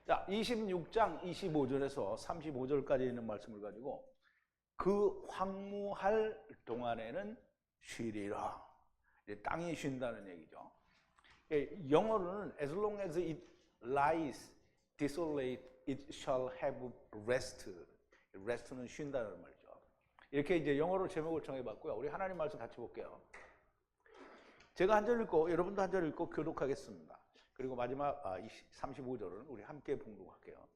자, 26장 25절에서 35절까지 있는 말씀을 가지고 그 황무할 동안에는 쉬리라. 땅이 쉰다는 얘기죠. 영어로는 as long as it lies desolate, it shall have rest. rest는 쉰다는 말이죠. 이렇게 이제 영어로 제목을 정해봤고요. 우리 하나님 말씀 같이 볼게요. 제가 한 절 읽고 여러분도 한 절 읽고 교독하겠습니다. 그리고 마지막 35절은 우리 함께 봉독할게요.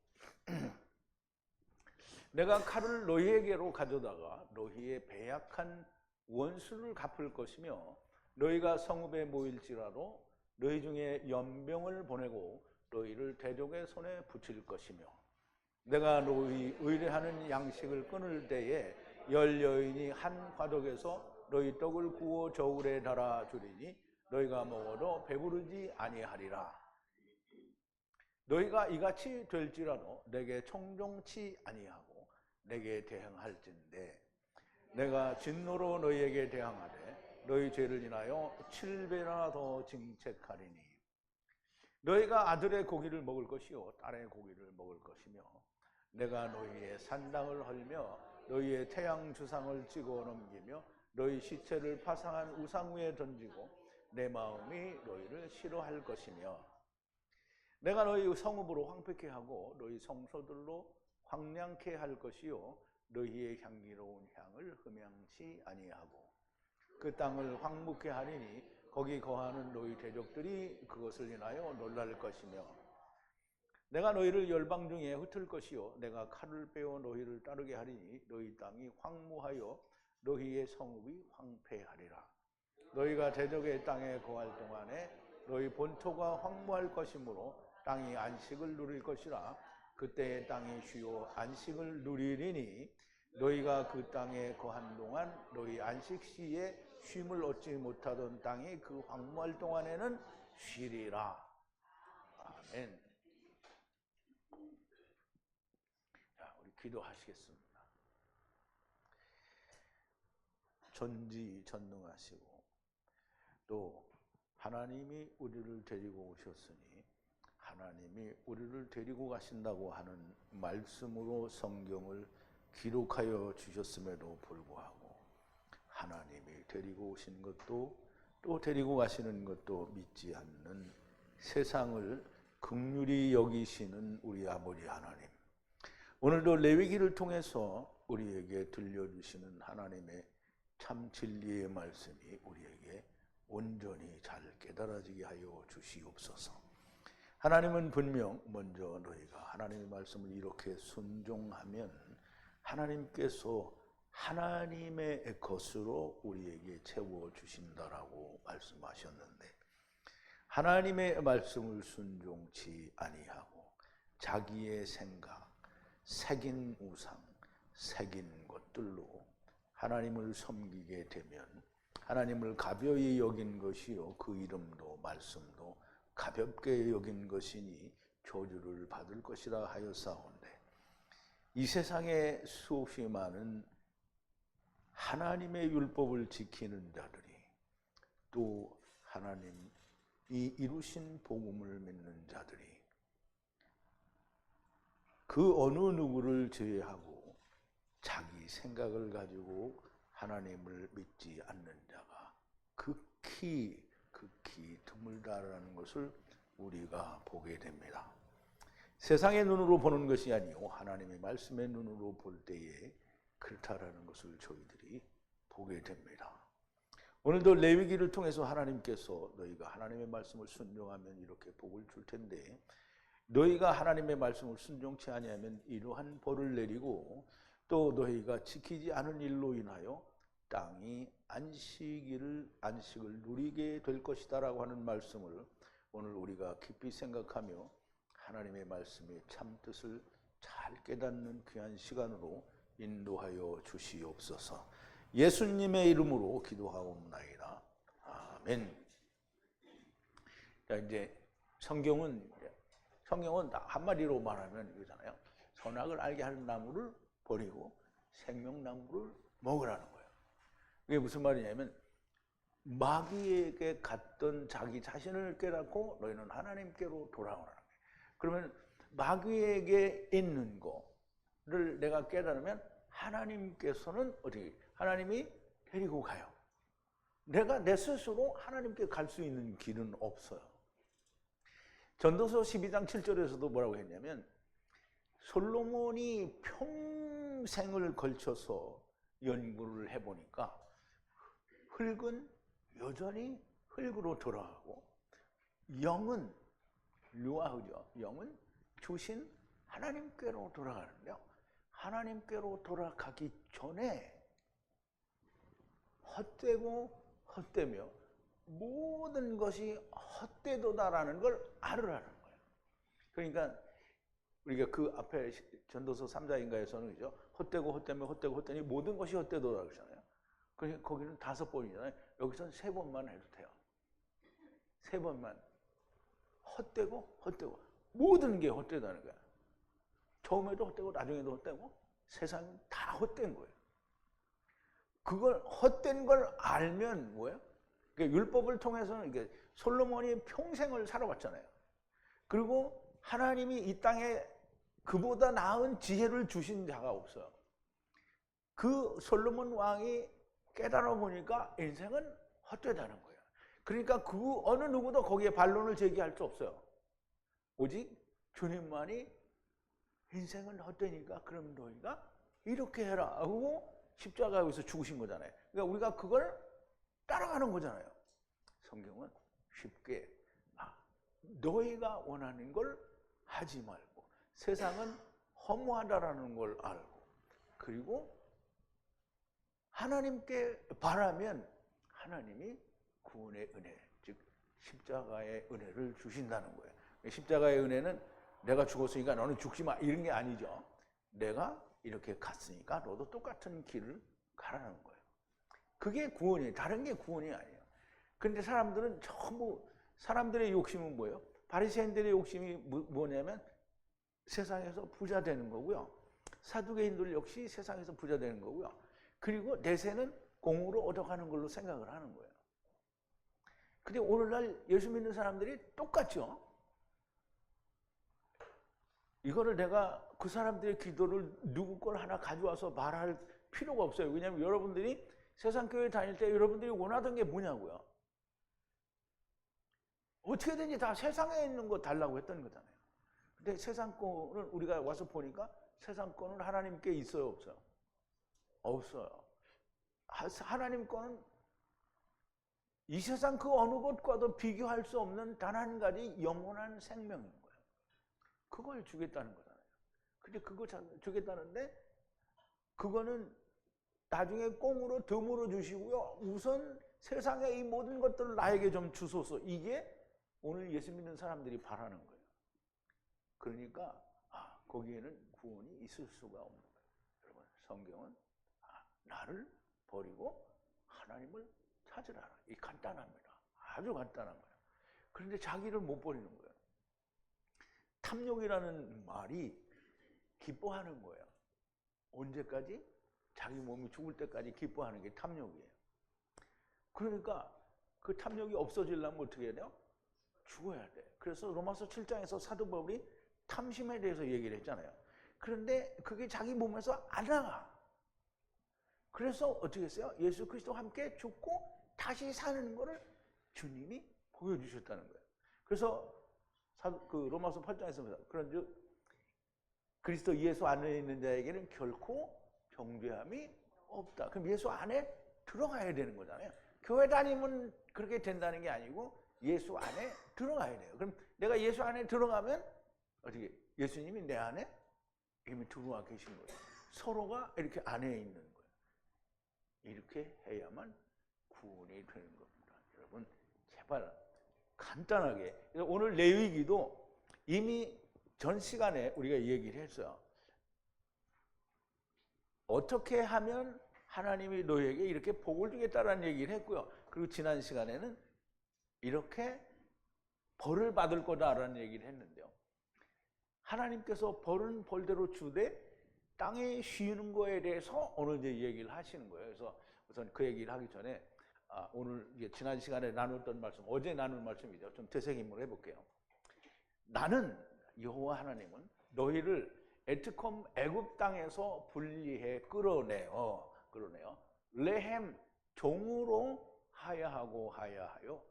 내가 칼을 너희에게로 가져다가 너희의 배약한 원수를 갚을 것이며 너희가 성읍에 모일지라도 너희 중에 연병을 보내고 너희를 대적의 손에 붙일 것이며 내가 너희 의뢰하는 양식을 끊을 때에 열 여인이 한 과덕에서 너희 떡을 구워 저울에 달아 주리니 너희가 먹어도 배부르지 아니하리라. 너희가 이같이 될지라도 내게 청종치 아니하고 내게 대항할진대 내가 진노로 너희에게 대항하되 너희 죄를 인하여 7배나 더 징책하리니 너희가 아들의 고기를 먹을 것이요 딸의 고기를 먹을 것이며 내가 너희의 산당을 헐며 너희의 태양 주상을 찍어 넘기며 너희 시체를 파상한 우상 위에 던지고 내 마음이 너희를 싫어할 것이며 내가 너희 성읍으로 황폐케 하고 너희 성소들로 황량케 할 것이요 너희의 향기로운 향을 흠양치 아니하고 그 땅을 황무케 하리니 거기 거하는 너희 대적들이 그것을 인하여 놀랄 것이며 내가 너희를 열방 중에 흩을 것이요 내가 칼을 빼어 너희를 따르게 하리니 너희 땅이 황무하여 너희의 성읍이 황폐하리라. 너희가 대적의 땅에 거할 동안에 너희 본토가 황무할 것이므로 땅이 안식을 누릴 것이라. 그때의 땅이 쉬어 안식을 누리리니 너희가 그 땅에 거한 동안 너희 안식 시에 쉼을 얻지 못하던 땅이 그 황무할 동안에는 쉬리라. 아멘. 자, 우리 기도하시겠습니다. 전지전능하시고 또 하나님이 우리를 데리고 오셨으니 하나님이 우리를 데리고 가신다고 하는 말씀으로 성경을 기록하여 주셨음에도 불구하고 하나님이 데리고 오신 것도 또 데리고 가시는 것도 믿지 않는 세상을 긍휼히 여기시는 우리 아버지 하나님, 오늘도 레위기를 통해서 우리에게 들려주시는 하나님의 참 진리의 말씀이 우리에게 온전히 잘 깨달아지게 하여 주시옵소서. 하나님은 분명 먼저 너희가 하나님의 말씀을 이렇게 순종하면 하나님께서 하나님의 것으로 우리에게 채워주신다라고 말씀하셨는데 하나님의 말씀을 순종치 아니하고 자기의 생각, 새긴 우상, 새긴 것들로 하나님을 섬기게 되면 하나님을 가벼이 여긴 것이요 그 이름도 말씀도 가볍게 여긴 것이니 저주를 받을 것이라 하였사온데 이 세상에 수없이 많은 하나님의 율법을 지키는 자들이 또 하나님이 이루신 복음을 믿는 자들이 그 어느 누구를 제외하고 자기 생각을 가지고 하나님을 믿지 않는 자가 극히 드물다라는 것을 우리가 보게 됩니다. 세상의 눈으로 보는 것이 아니요 하나님의 말씀의 눈으로 볼 때에 그렇다라는 것을 저희들이 보게 됩니다. 오늘도 레위기를 통해서 하나님께서 너희가 하나님의 말씀을 순종하면 이렇게 복을 줄 텐데 너희가 하나님의 말씀을 순종치 아니하면 이러한 벌을 내리고 또 너희가 지키지 않은 일로 인하여 땅이 안식을 누리게 될 것이다라고 하는 말씀을 오늘 우리가 깊이 생각하며 하나님의 말씀의 참 뜻을 잘 깨닫는 귀한 시간으로 인도하여 주시옵소서. 예수님의 이름으로 기도하옵나이다. 아멘. 자, 이제 성경은 한마디로 말하면 이거잖아요. 선악을 알게 하는 나무를 버리고 생명나무를 먹으라는 거예요. 이게 무슨 말이냐면 마귀에게 갔던 자기 자신을 깨닫고 너희는 하나님께로 돌아오라는 거예요. 그러면 마귀에게 있는 거를 내가 깨달으면 하나님께서는 어떻게 하나님이 데리고 가요. 내가 내 스스로 하나님께 갈 수 있는 길은 없어요. 전도서 12장 7절에서도 뭐라고 했냐면 솔로몬이 평생을 걸쳐서 연구를 해보니까 흙은 여전히 흙으로 돌아가고 영은 류아흐죠. 영은 주신 하나님께로 돌아가는데요. 하나님께로 돌아가기 전에 헛되고 헛되며 모든 것이 헛되도다라는 걸 알으라는 거예요. 그러니까 우리가 그 앞에 전도서 3장인가에서는 그죠? 헛되고 헛되며 헛되고 헛되니 모든 것이 헛되도다 그러잖아요. 그러니까 거기는 5번이잖아요. 여기서는 3번만 해도 돼요. 3번만. 헛되고 헛되고 모든 게 헛되다는 거야. 처음에도 헛되고 나중에도 헛되고 세상은 다 헛된 거예요. 그걸 헛된 걸 알면 뭐예요? 그러니까 율법을 통해서는 이게 솔로몬이 평생을 살아왔잖아요. 그리고 하나님이 이 땅에 그보다 나은 지혜를 주신 자가 없어요. 그 솔로몬 왕이 깨달아 보니까 인생은 헛되다는 거예요. 그러니까 그 어느 누구도 거기에 반론을 제기할 수 없어요. 오직 주님만이 인생은 헛되니까 그럼 너희가 이렇게 해라 하고 십자가에서 죽으신 거잖아요. 그러니까 우리가 그걸 따라가는 거잖아요. 성경은 쉽게 너희가 원하는 걸 하지 말고 세상은 허무하다라는 걸 알고 그리고 하나님께 바라면 하나님이 구원의 은혜, 즉 십자가의 은혜를 주신다는 거예요. 십자가의 은혜는 내가 죽었으니까 너는 죽지 마 이런 게 아니죠. 내가 이렇게 갔으니까 너도 똑같은 길을 가라는 거예요. 그게 구원이에요. 다른 게 구원이 아니에요. 그런데 사람들은 전부 사람들의 욕심은 뭐예요? 바리새인들의 욕심이 뭐냐면 세상에서 부자 되는 거고요. 사두개인들 역시 세상에서 부자 되는 거고요. 그리고 내세는 공으로 얻어가는 걸로 생각을 하는 거예요. 근데 오늘날 예수 믿는 사람들이 똑같죠. 이거를 내가 그 사람들의 기도를 누구 걸 하나 가져와서 말할 필요가 없어요. 왜냐하면 여러분들이 세상 교회 다닐 때 여러분들이 원하던 게 뭐냐고요. 어떻게든지 다 세상에 있는 거 달라고 했던 거잖아요. 근데 세상 거는 우리가 와서 보니까 세상 거는 하나님께 있어요, 없어요? 없어요. 하나님 거는 이 세상 그 어느 것과도 비교할 수 없는 단 한 가지 영원한 생명인 거예요. 그걸 주겠다는 거잖아요. 근데 그거 주겠다는데 그거는 나중에 꽁으로 덤으로 주시고요. 우선 세상의 이 모든 것들을 나에게 좀 주소서. 이게 오늘 예수 믿는 사람들이 바라는 거예요. 그러니까 거기에는 구원이 있을 수가 없는 거예요. 여러분 성경은 나를 버리고 하나님을 찾으라. 이 간단합니다. 아주 간단한 거예요. 그런데 자기를 못 버리는 거예요. 탐욕이라는 말이 기뻐하는 거예요. 언제까지? 자기 몸이 죽을 때까지 기뻐하는 게 탐욕이에요. 그러니까 그 탐욕이 없어지려면 어떻게 해야 돼요? 죽어야 돼. 그래서 로마서 7장에서 사도 바울이 탐심에 대해서 얘기를 했잖아요. 그런데 그게 자기 몸에서 안 나가. 그래서 어떻게 했어요? 예수 그리스도와 함께 죽고 다시 사는 것을 주님이 보여주셨다는 거예요. 그래서 그 로마서 8장에서 그런즉 그리스도 예수 안에 있는 자에게는 결코 정죄함이 없다. 그럼 예수 안에 들어가야 되는 거잖아요. 교회 다니면 그렇게 된다는 게 아니고 예수 안에 들어가야 돼요. 그럼 내가 예수 안에 들어가면 어떻게 예수님이 내 안에 이미 들어와 계신 거예요. 서로가 이렇게 안에 있는 거예요. 이렇게 해야만 구원이 되는 겁니다. 여러분 제발 간단하게 오늘 레위기도 이미 전 시간에 우리가 얘기를 했어요. 어떻게 하면 하나님이 너에게 이렇게 복을 주겠다라는 얘기를 했고요. 그리고 지난 시간에는 이렇게 벌을 받을 거다라는 얘기를 했는데요. 하나님께서 벌은 벌대로 주되 땅에 쉬는 거에 대해서 오늘 이제 얘기를 하시는 거예요. 그래서 우선 그 얘기를 하기 전에 오늘 이제 지난 시간에 나눴던 말씀, 어제 나눈 말씀이죠. 좀 되새김을 해볼게요. 나는 여호와 하나님은 너희를 에트콤 애굽 땅에서 분리해 끌어내어 레헴 종으로 하야하고 하야하여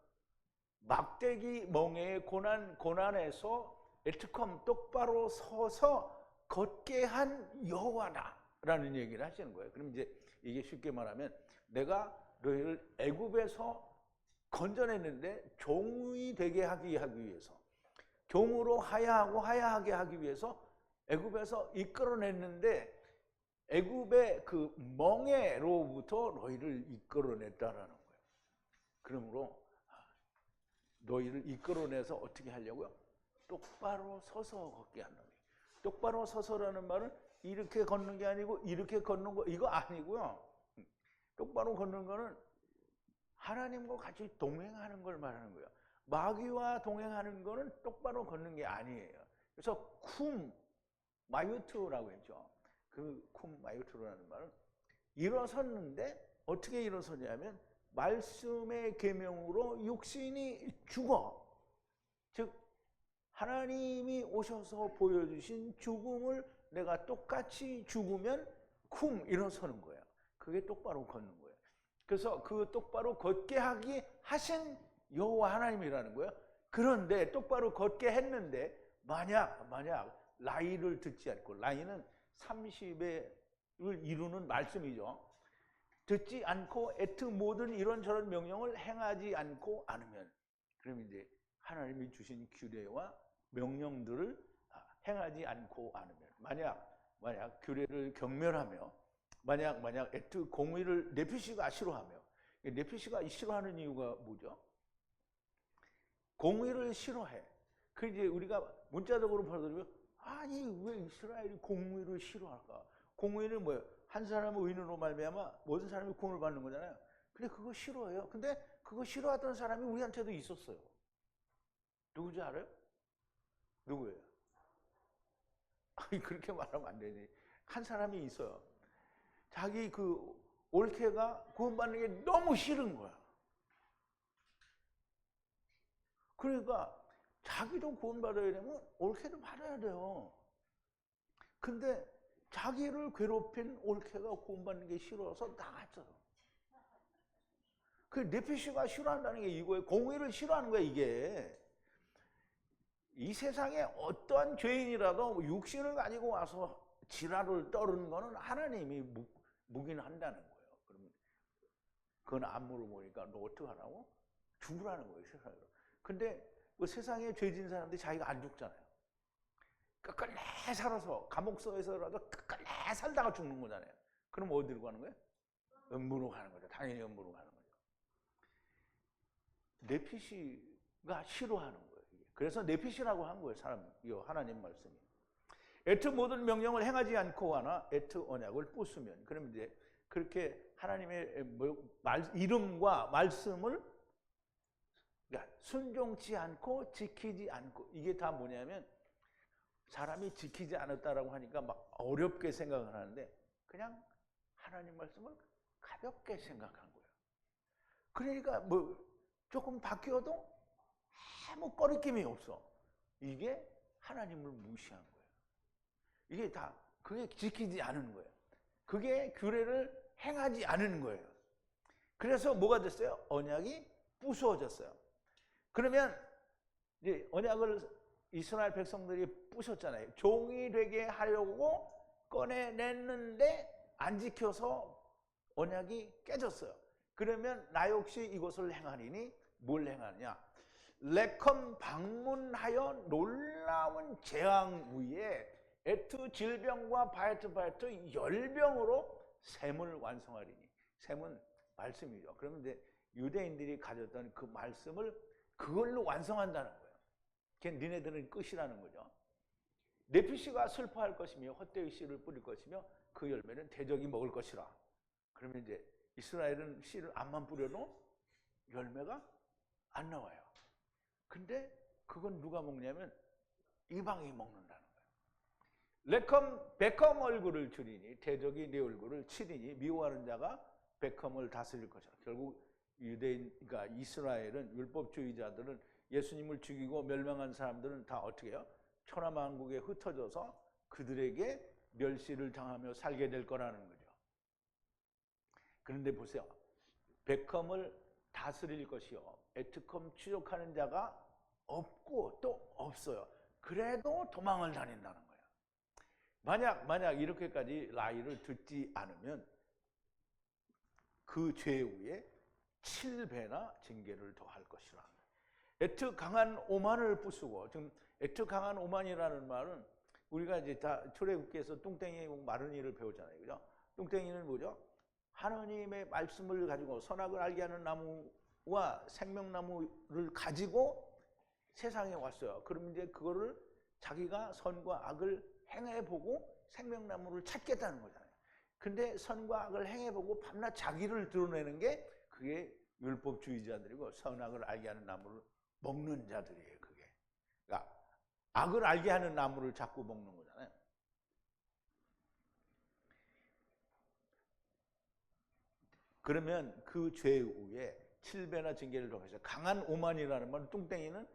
막대기 멍에의 고난에서 에트콤 똑바로 서서 걷게 한 여호와다라는 얘기를 하시는 거예요. 그럼 이제 이게 쉽게 말하면 내가 너희를 애굽에서 건져냈는데 종이 되게 하기 위해서, 종으로 하야하게 하기 위해서 애굽에서 이끌어냈는데 애굽의 그 멍에로부터 너희를 이끌어냈다라는 거예요. 그러므로 너희를 이끌어내서 어떻게 하려고요? 똑바로 서서 걷게 한다는 거예요. 똑바로 서서라는 말은 이렇게 걷는 게 아니고 이렇게 걷는 거 이거 아니고요. 똑바로 걷는 거는 하나님과 같이 동행하는 걸 말하는 거예요. 마귀와 동행하는 거는 똑바로 걷는 게 아니에요. 그래서 쿰 마유트라고 했죠. 그 쿰 마유트라는 말은 일어섰는데 어떻게 일어서냐면 말씀의 계명으로 육신이 죽어. 즉 하나님이 오셔서 보여주신 죽음을 내가 똑같이 죽으면 쿰 일어서는 거예요. 그게 똑바로 걷는 거예요. 그래서 그 똑바로 걷게 하기 하신 여호와 하나님이라는 거예요. 그런데 똑바로 걷게 했는데 만약 라이를 듣지 않고, 라이는 30을 이루는 말씀이죠. 듣지 않고 애트 모든 이런저런 명령을 행하지 않고 않으면, 그럼 이제 하나님이 주신 규례와 명령들을 행하지 않고 않으면, 만약 규례를 경멸하며, 만약 애트 공의를 네피시가 싫어하며, 네피시가 싫어하는 이유가 뭐죠? 공의를 싫어해. 그 이제 우리가 문자적으로 받아들이면 아니 왜 이스라엘이 공의를 싫어할까? 공의는 뭐예요? 한 사람의 의인으로 말미암아 모든 사람이 구원을 받는 거잖아요. 근데 그거 싫어해요. 근데 그거 싫어하던 사람이 우리한테도 있었어요. 누구지 알아요? 누구예요? 아니 그렇게 말하면 안 되지. 한 사람이 있어요. 자기 그 올케가 구원받는 게 너무 싫은 거야. 그러니까 자기도 구원받아야 되면 올케도 받아야 돼요. 근데 자기를 괴롭힌 올케가 구원받는 게 싫어서 나갔어요. 그 네피시가 싫어한다는 게 이거예요. 공의를 싫어하는 거야 이게. 이 세상에 어떠한 죄인이라도 육신을 가지고 와서 지랄을 떠르는 거는 하나님이 묵인한다는 거예요. 그러면 그건 안 물어보니까 너 어떡하라고? 죽으라는 거예요 세상에서. 근데 그 세상에 죄진 사람들이 자기가 안 죽잖아요. 끝끝내 살아서 감옥서에서라도 끝끝내 살다가 죽는 거잖아요. 그럼 어디로 가는 거예요? 음부로 가는 거죠. 당연히 음부로 가는 거죠. 네피시가 싫어하는 거예요. 그래서 네피시라고 한 거예요. 하나님 말씀이. 애트 모든 명령을 행하지 않고 하나 애트 언약을 부수면, 그럼 이제 그렇게 하나님의 이름과 말씀을 그러니까 순종치 않고 지키지 않고, 이게 다 뭐냐면 사람이 지키지 않았다라고 하니까 막 어렵게 생각을 하는데 그냥 하나님 말씀을 가볍게 생각한 거예요. 그러니까 뭐 조금 바뀌어도 아무 꺼리낌이 없어. 이게 하나님을 무시한 거예요. 이게 다 그게 지키지 않은 거예요. 그게 규례를 행하지 않은 거예요. 그래서 뭐가 됐어요? 언약이 부수어졌어요. 그러면 이제 언약을 이스라엘 백성들이 부셨잖아요. 종이 되게 하려고 꺼내냈는데 안 지켜서 언약이 깨졌어요. 그러면 나 역시 이것을 행하리니 뭘 행하느냐? 레컴 방문하여 놀라운 재앙 위에 애트 질병과 바이트 열병으로 셈을 완성하리니. 셈은 말씀이죠. 그러면 이제 유대인들이 가졌던 그 말씀을 그걸로 완성한다는 거예요. 그게 니네들은 끝이라는 거죠. 네피시가 슬퍼할 것이며 헛되이 씨를 뿌릴 것이며 그 열매는 대적이 먹을 것이라. 그러면 이제 이스라엘은 씨를 암만 뿌려도 열매가 안 나와요. 근데 그건 누가 먹냐면 이방인이 먹는다는 거예요. 베컴 얼굴을 줄이니 대적이 내 얼굴을 치리니 미워하는 자가 베컴을 다스릴 것이라. 결국 유대인, 그러니까 이스라엘은 율법주의자들은 예수님을 죽이고 멸망한 사람들은 다 어떻게 해요? 천하만국에 흩어져서 그들에게 멸시를 당하며 살게 될 거라는 거죠. 그런데 보세요. 베컴을 다스릴 것이요 에트컴 추적하는 자가 없고 또 없어요. 그래도 도망을 다닌다는 거예요. 만약 이렇게까지 라이를 듣지 않으면 그 죄후에 7배나 징계를 더할 것이라. 에트 강한 오만을 부수고, 지금 에트 강한 오만이라는 말은 우리가 이제 다 출애굽기에서 뚱땡이 마르니를 배우잖아요. 그죠? 뚱땡이는 뭐죠? 하나님의 말씀을 가지고 선악을 알게 하는 나무와 생명나무를 가지고 세상에 왔어요. 그럼 이제 그거를 자기가 선과 악을 행해보고 생명나무를 찾겠다는 거잖아요. 근데 선과 악을 행해보고 밤낮 자기를 드러내는 게 그게 율법주의자들이고 선악을 알게 하는 나무를 먹는 자들이에요. 그게. 그러니까 악을 알게 하는 나무를 자꾸 먹는 거잖아요. 그러면 그 죄후에 7배나 징계를 더해서 강한 오만이라는 말은 뚱땡이는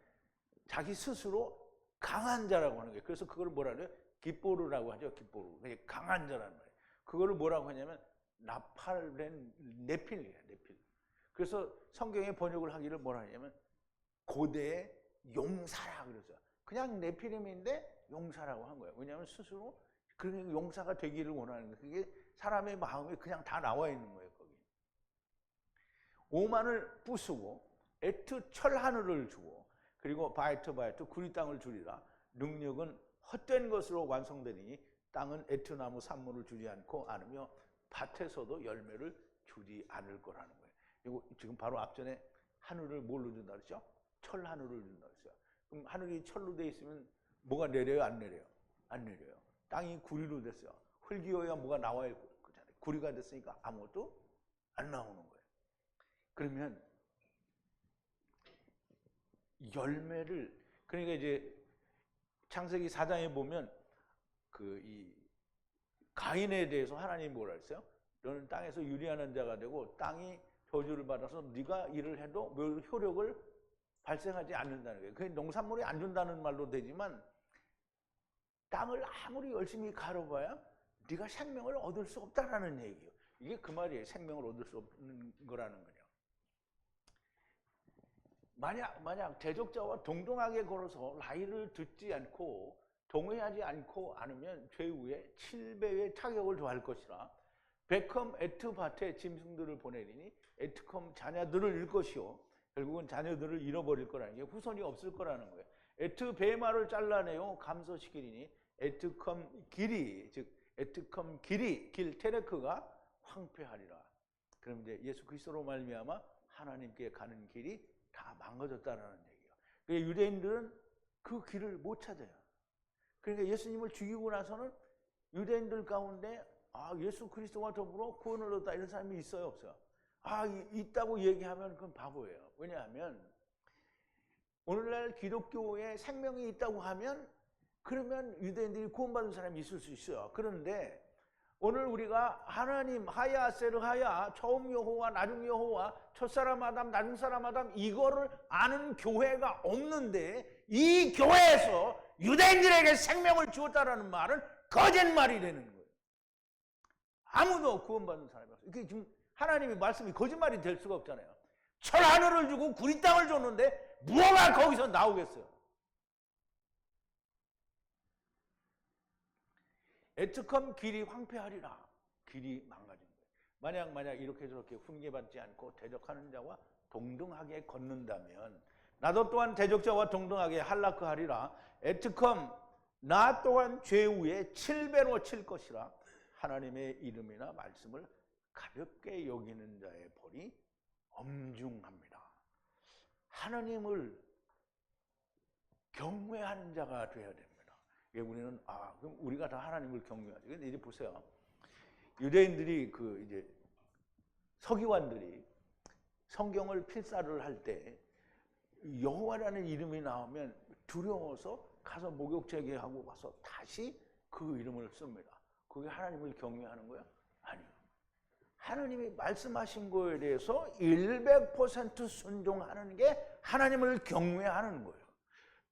자기 스스로 강한 자라고 하는 거예요. 그래서 그걸 뭐라 그래요? 깃보르라고 하죠. 깃보르. 강한 자라는 말이에요. 그거를 뭐라고 하냐면 나팔된 네필이에요. 네필. 그래서 성경의 번역을 하기를 뭐라 하냐면 고대의 용사라 그랬어요. 그냥 네필임인데 용사라고 한 거예요. 왜냐하면 스스로 그런 용사가 되기를 원하는 거예요. 그게 사람의 마음에 그냥 다 나와 있는 거예요. 거기. 오만을 부수고 에트 철하늘을 주고 그리고 바이트 구리 땅을 주리라. 능력은 헛된 것으로 완성되니 땅은 에트나무 산물을 주지 않고 않으며 밭에서도 열매를 주지 않을 거라는 거예요. 이거 지금 바로 앞전에 하늘을 뭘로 준다 그랬죠? 철하늘을 준다 그랬어요. 그럼 하늘이 철로 돼 있으면 뭐가 내려요? 안 내려요? 안 내려요. 땅이 구리로 됐어요. 흙이어야 뭐가 나와야 그잖아요. 구리가 됐으니까 아무것도 안 나오는 거예요. 그러면 열매를 그러니까 이제 창세기 4장에 보면 이 가인에 대해서 하나님이 뭐라 했어요? 너는 땅에서 유리하는 자가 되고 땅이 저주를 받아서 네가 일을 해도 효력을 발생하지 않는다는 거예요. 그 농산물이 안 준다는 말도 되지만 땅을 아무리 열심히 가려봐야 네가 생명을 얻을 수 없다라는 얘기예요. 이게 그 말이에요. 생명을 얻을 수 없는 거라는 거예요. 만약 대적자와 동등하게 걸어서 라이를 듣지 않고 동의하지 않고 않으면 죄후에 7배의 타격을 더할 것이라. 베컴 에트 밭에 짐승들을 보내리니 에트컴 자녀들을 잃을 것이요 결국은 자녀들을 잃어버릴 거라는 게 후손이 없을 거라는 거예요. 에트 베마를 잘라내요 감소시키리니 에트컴 길이 즉 에트컴 길이 길 테레크가 황폐하리라. 그럼 이제 예수 그리스도로 말미암아 하나님께 가는 길이 다 망가졌다라는 얘기예요. 그러니까 유대인들은 그 길을 못 찾아요. 그러니까 예수님을 죽이고 나서는 유대인들 가운데 예수 그리스도와 더불어 구원을 얻었다 이런 사람이 있어요, 없어요? 있다고 얘기하면 그건 바보예요. 왜냐하면 오늘날 기독교에 생명이 있다고 하면 그러면 유대인들이 구원받은 사람이 있을 수 있어요. 그런데 오늘 우리가 하나님 하야 세르 하야 처음 여호와 나중 여호와 첫사람 아담 나중 사람 아담 이거를 아는 교회가 없는데 이 교회에서 유대인들에게 생명을 주었다라는 말은 거짓말이 되는 거예요. 아무도 구원받은 사람이 없어요. 이게 지금 하나님의 말씀이 거짓말이 될 수가 없잖아요. 철 하늘을 주고 구리 땅을 줬는데 무엇가 거기서 나오겠어요? 에트컴 길이 황폐하리라. 길이 망가진 거예요. 만약 이렇게 저렇게 훈계받지 않고 대적하는 자와 동등하게 걷는다면 나도 또한 대적자와 동등하게 할라크하리라. 에트컴 나 또한 죄후에 7배로 칠 것이라. 하나님의 이름이나 말씀을 가볍게 여기는 자의 벌이 엄중합니다. 하나님을 경외하는 자가 되어야 됩니다. 우리는 그럼 우리가 다 하나님을 경외하죠. 근데 이제 보세요. 유대인들이 이제 서기관들이 성경을 필사를 할 때 여호와라는 이름이 나오면 두려워서 가서 목욕 제기하고 와서 다시 그 이름을 씁니다. 그게 하나님을 경외하는 거예요? 아니요. 하나님이 말씀하신 거에 대해서 100% 순종하는 게 하나님을 경외하는 거예요.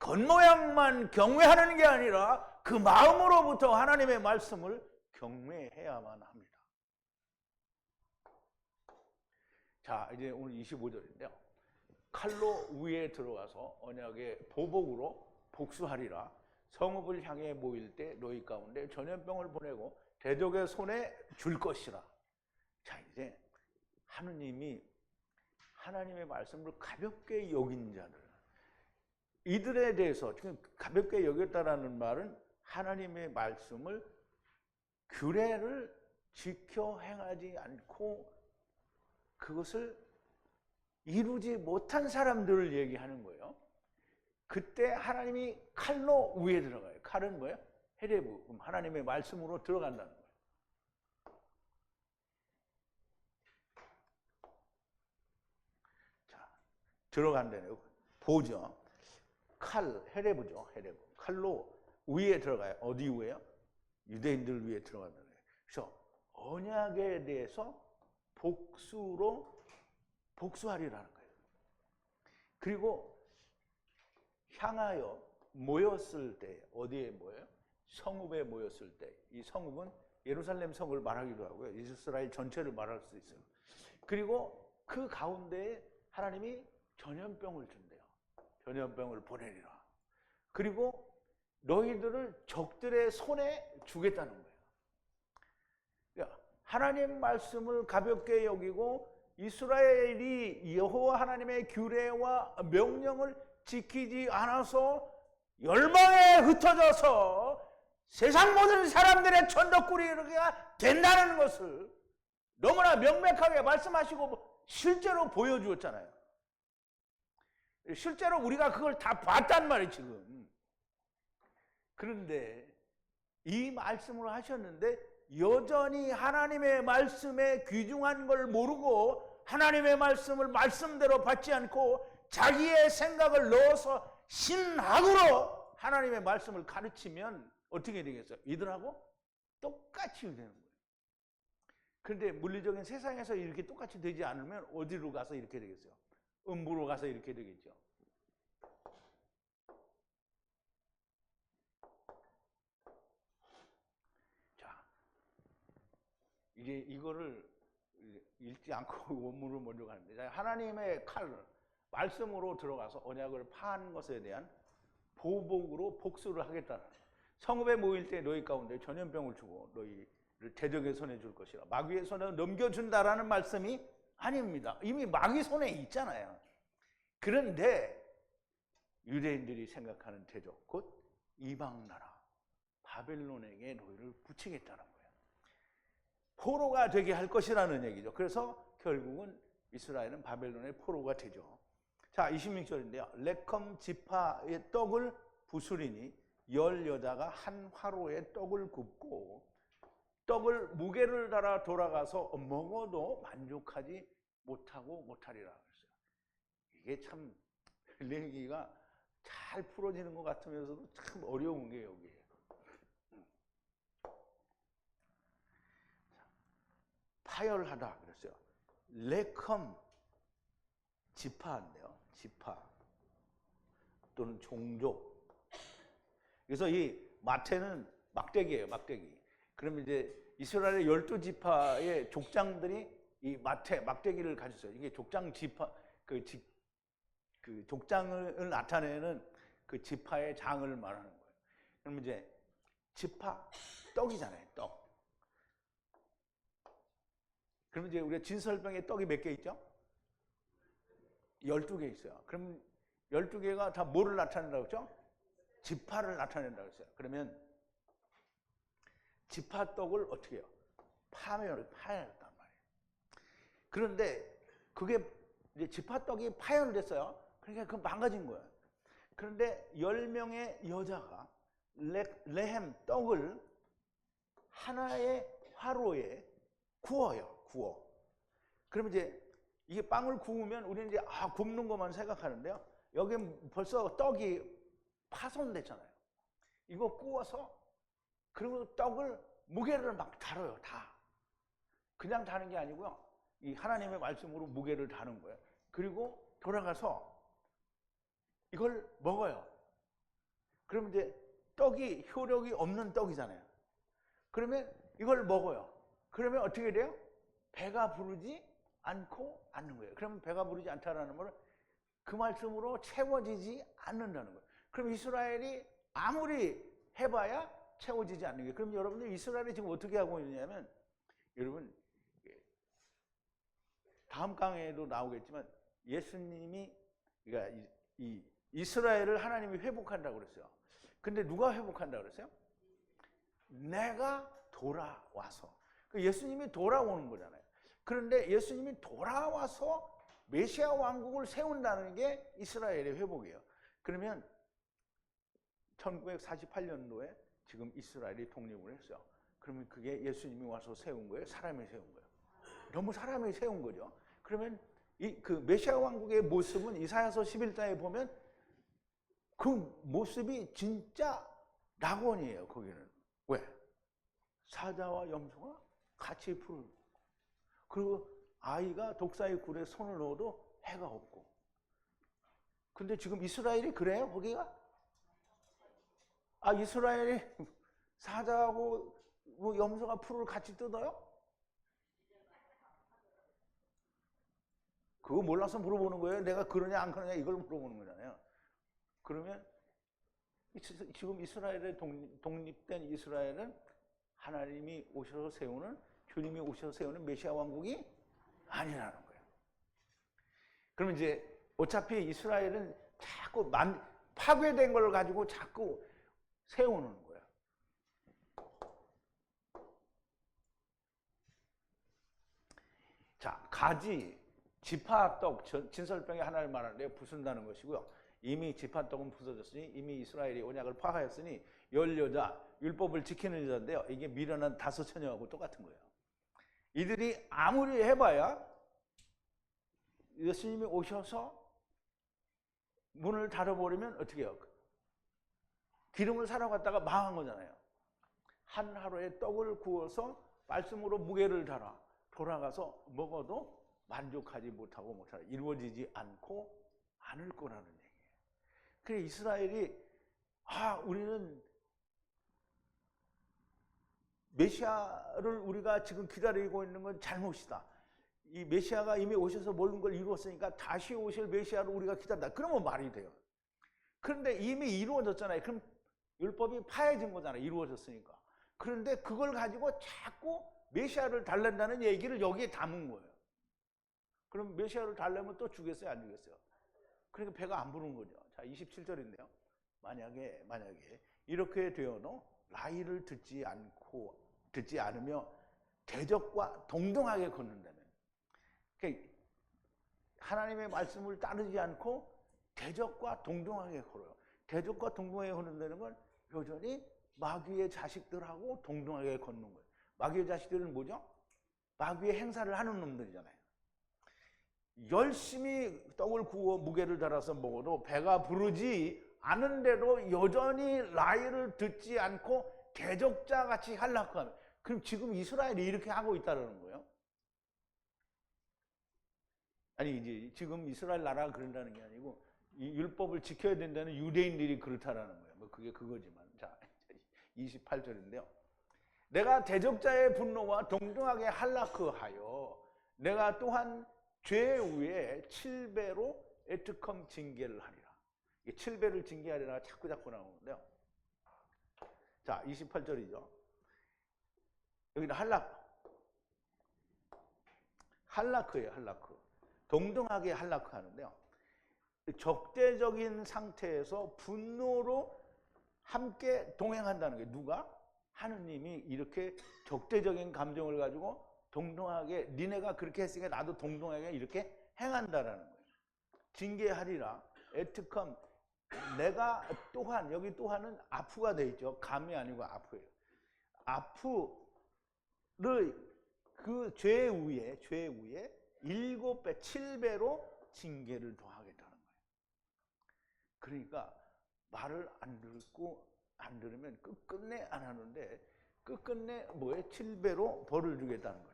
겉모양만 경외하는 게 아니라 그 마음으로부터 하나님의 말씀을 경외해야만 합니다. 자, 이제 오늘 25절인데요. 칼로 위에 들어가서 언약의 보복으로 복수하리라. 성읍을 향해 모일 때 너희 가운데 전염병을 보내고 대적의 손에 줄 것이라. 자, 이제 하느님이 하나님의 말씀을 가볍게 여긴 자들, 이들에 대해서 지금 가볍게 여겼다라는 말은 하나님의 말씀을 규례를 지켜 행하지 않고 그것을 이루지 못한 사람들을 얘기하는 거예요. 그때 하나님이 칼로 위에 들어가요. 칼은 뭐예요? 헤레브, 하나님의 말씀으로 들어간다는 거예요. 자, 들어간다네요. 보죠. 칼, 헤레브죠. 헤레브. 칼로 위에 들어가요. 어디 위에요? 유대인들 위에 들어간다는 거예요. 그래서 언약에 대해서 복수하리라는 거예요. 그리고 향하여 모였을 때, 어디에 모여요? 성읍에 모였을 때, 이 성읍은 예루살렘 성을 말하기도 하고요. 이스라엘 전체를 말할 수 있어요. 그리고 그 가운데에 하나님이 전염병을 준대요. 전염병을 보내리라. 그리고 너희들을 적들의 손에 주겠다는 거예요. 그러니까 하나님 말씀을 가볍게 여기고 이스라엘이 여호와 하나님의 규례와 명령을 지키지 않아서 열방에 흩어져서 세상 모든 사람들의 천덕꾸러기가 된다는 것을 너무나 명백하게 말씀하시고 실제로 보여주었잖아요. 실제로 우리가 그걸 다 봤단 말이에요, 지금. 그런데 이 말씀을 하셨는데 여전히 하나님의 말씀에 귀중한 걸 모르고 하나님의 말씀을 말씀대로 받지 않고 자기의 생각을 넣어서 신학으로 하나님의 말씀을 가르치면 어떻게 되겠어요? 이들하고 똑같이 되는 거예요. 그런데 물리적인 세상에서 이렇게 똑같이 되지 않으면 어디로 가서 이렇게 되겠어요? 음부로 가서 이렇게 되겠죠. 자, 이거를 읽지 않고 원문을 먼저 가는데, 하나님의 칼을 말씀으로 들어가서 언약을 파한 것에 대한 보복으로 복수를 하겠다는, 성읍에 모일 때 너희 가운데 전염병을 주고 너희를 대적의 손에 줄 것이라. 마귀의 손에 넘겨준다라는 말씀이 아닙니다. 이미 마귀 손에 있잖아요. 그런데 유대인들이 생각하는 대적, 곧 이방나라 바벨론에게 너희를 붙이겠다는 거예요. 포로가 되게 할 것이라는 얘기죠. 그래서 결국은 이스라엘은 바벨론의 포로가 되죠. 자, 26절인데요. 레컴 지파의 떡을 부수리니 열 여자가 한 화로에 떡을 굽고 떡을 무게를 달아 돌아가서 먹어도 만족하지 못하리라 그랬어요. 이게 참 얘기가 잘 풀어지는 것 같으면서도 참 어려운 게 여기에요. 파열하다 그랬어요. 레컴 지파인데요. 지파 또는 종족. 그래서 이 마태는 막대기예요. 막대기. 그러면 이제 이스라엘의 12지파의 족장들이 이 막대기를 가졌어요. 이게 족장 지파, 그 족장을 나타내는 그 지파의 장을 말하는 거예요. 그러면 이제 지파, 떡이잖아요. 떡. 그러면 이제 우리가 진설병에 떡이 몇 개 있죠? 12개 있어요. 그럼 12개가 다 뭐를 나타낸다고 했죠? 지파를 나타낸다고 했어요. 그러면 지파떡을 어떻게 해요? 파열했단 말이에요. 그런데 그게 이제 지파떡이 파열됐어요. 그러니까 그건 망가진 거예요. 그런데 10명의 여자가 레헴 떡을 하나의 화로에 구워요. 그러면 이제 이게 빵을 구우면 우리는 이제 굽는 것만 생각하는데요. 여기 벌써 떡이 파손됐잖아요. 이거 구워서 그리고 떡을 무게를 막 다뤄요. 다. 그냥 다는 게 아니고요. 이 하나님의 말씀으로 무게를 다는 거예요. 그리고 돌아가서 이걸 먹어요. 그러면 이제 떡이 효력이 없는 떡이잖아요. 그러면 이걸 먹어요. 그러면 어떻게 돼요? 배가 부르지 않고 않는 거예요. 그러면 배가 부르지 않다라는 말은 그 말씀으로 채워지지 않는다는 거예요. 그럼 이스라엘이 아무리 해봐야 채워지지 않는 거예요. 그럼 여러분들 이스라엘이 지금 어떻게 하고 있냐면, 여러분 다음 강의에도 나오겠지만 예수님이, 그러니까 이 이스라엘을 하나님이 회복한다고 그랬어요. 근데 누가 회복한다고 그랬어요? 내가 돌아와서. 예수님이 돌아오는 거잖아요. 그런데 예수님이 돌아와서 메시아 왕국을 세운다는 게 이스라엘의 회복이에요. 그러면 1948년도에 지금 이스라엘이 독립을 했어요. 그러면 그게 예수님이 와서 세운 거예요? 사람이 세운 거예요? 너무 사람이 세운 거죠. 그러면 그 메시아 왕국의 모습은 이사야서 11장에 보면 그 모습이 진짜 낙원이에요. 거기는. 왜? 사자와 염소가 같이 풀을, 그리고 아이가 독사의 굴에 손을 넣어도 해가 없고. 근데 지금 이스라엘이 그래요? 거기가? 이스라엘이 사자하고 뭐 염소가 풀을 같이 뜯어요? 그거 몰라서 물어보는 거예요. 내가 그러냐 안 그러냐 이걸 물어보는 거잖아요. 그러면 지금 이스라엘의 독립된 이스라엘은 하나님이 오셔서 세우는, 주님이 오셔서 세우는 메시아 왕국이 아니라는 거예요. 그러면 이제 어차피 이스라엘은 자꾸 파괴된 걸 가지고 자꾸 세우는 거예요. 자, 가지, 지파떡, 진설병이 하나를 말하는데 부순다는 것이고요. 이미 지파떡은 부서졌으니 이미 이스라엘이 언약을 파하였으니 열 여자, 율법을 지키는 여자인데요. 이게 미련한 5처녀하고 똑같은 거예요. 이들이 아무리 해봐야 예수님이 오셔서 문을 닫아버리면 어떻게 해요? 기름을 사러 갔다가 망한 거잖아요. 한 하루에 떡을 구워서 말씀으로 무게를 달아 돌아가서 먹어도 만족하지 못하고 이루어지지 않고 않을 거라는 얘기예요. 그래 이스라엘이 우리는 메시아를 우리가 지금 기다리고 있는 건 잘못이다. 이 메시아가 이미 오셔서 모든 걸 이루었으니까 다시 오실 메시아를 우리가 기다린다. 그러면 말이 돼요. 그런데 이미 이루어졌잖아요. 그럼 율법이 파해진 거잖아요. 이루어졌으니까. 그런데 그걸 가지고 자꾸 메시아를 달랜다는 얘기를 여기에 담은 거예요. 그럼 메시아를 달래면 또 주겠어요? 안 주겠어요? 그러니까 배가 안 부르는 거죠. 자, 27절인데요. 만약에 이렇게 되어도 라이를 듣지 않으며 대적과 동등하게 걷는다면, 그러니까 하나님의 말씀을 따르지 않고 대적과 동등하게 걸어요. 대적과 동등하게 걷는다는 건 여전히 마귀의 자식들하고 동등하게 걷는 거예요. 마귀의 자식들은 뭐죠? 마귀의 행사를 하는 놈들이잖아요. 열심히 떡을 구워 무게를 달아서 먹어도 배가 부르지 않은데도 여전히 라이를 듣지 않고 대적자 같이 하려고. 그럼 지금 이스라엘이 이렇게 하고 있다는 거예요. 아니 이제 지금 이스라엘 나라가 그런다는 게 아니고 이 율법을 지켜야 된다는 유대인들이 그렇다라는 거예요. 뭐 그게 그거지만. 자, 28절인데요. 내가 대적자의 분노와 동등하게 할라크하여 내가 또한 죄 위에 7배로 에트컴 징계를 하리라. 이게 7배를 징계하리라 자꾸 나오는데요. 자, 28절이죠. 여기는 할라크예요. 할라크. 동등하게 할라크 하는데요. 적대적인 상태에서 분노로 함께 동행한다는 게, 누가? 하느님이 이렇게 적대적인 감정을 가지고 동등하게, 니네가 그렇게 했으니까 나도 동등하게 이렇게 행한다라는 거예요. 징계하리라. 에트컴, 내가 또한, 여기 또한은 아프가 돼 있죠. 감이 아니고 아프예요. 아프를 그 죄 위에 7배, 7배로 징계를 더하겠다는 거예요. 그러니까 말을 안 들으면 끝끝내 안 하는데 끝끝내 7배로 벌을 주겠다는 거예요.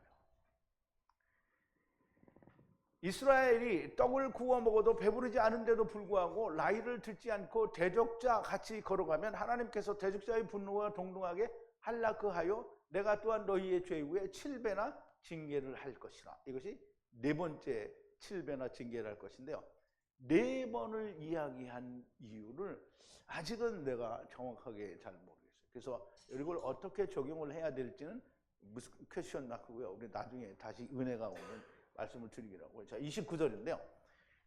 이스라엘이 떡을 구워 먹어도 배부르지 않은데도 불구하고 라이를 듣지 않고 대적자 같이 걸어가면 하나님께서 대적자의 분노와 동등하게 한라크하여 내가 또한 너희의 죄 후에 7배나 징계를 할 것이라. 이것이 네 번째 7배나 징계를 할 것인데요. 네 번을 이야기한 이유를 아직은 내가 정확하게 잘 모르겠어요. 그래서 이걸 어떻게 적용을 해야 될지는 무슨 퀘스천 마크고요. 우리 나중에 다시 은혜가 오면 말씀을 드리기로 하고요. 자, 29절인데요.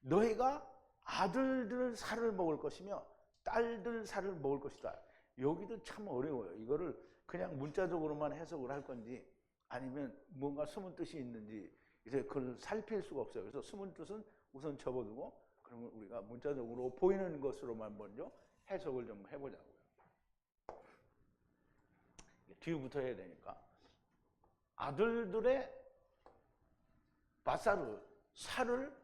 너희가 아들들 살을 먹을 것이며 딸들 살을 먹을 것이다. 여기도 참 어려워요. 이거를 그냥 문자적으로만 해석을 할 건지 아니면 뭔가 숨은 뜻이 있는지 이제 그걸 살필 수가 없어요. 그래서 숨은 뜻은 우선 접어두고 그러면 우리가 문자적으로 보이는 것으로만 먼저 해석을 좀 해보자고요. 뒤부터 해야 되니까. 아들들의 바사르, 살을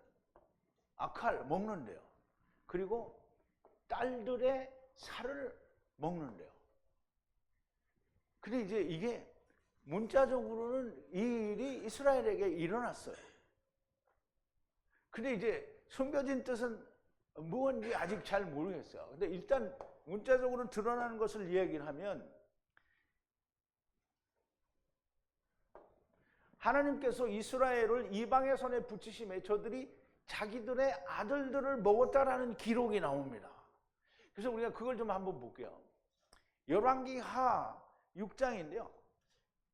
아칼 먹는데요. 그리고 딸들의 살을 먹는데요. 근데 이제 이게 문자적으로는 이 일이 이스라엘에게 일어났어요. 근데 이제 숨겨진 뜻은 무언지 아직 잘 모르겠어요. 근데 일단 문자적으로 드러나는 것을 이야기를 하면 하나님께서 이스라엘을 이방의 손에 붙이심에 저들이 자기들의 아들들을 먹었다라는 기록이 나옵니다. 그래서 우리가 그걸 좀 한번 볼게요. 열왕기하 6장인데요.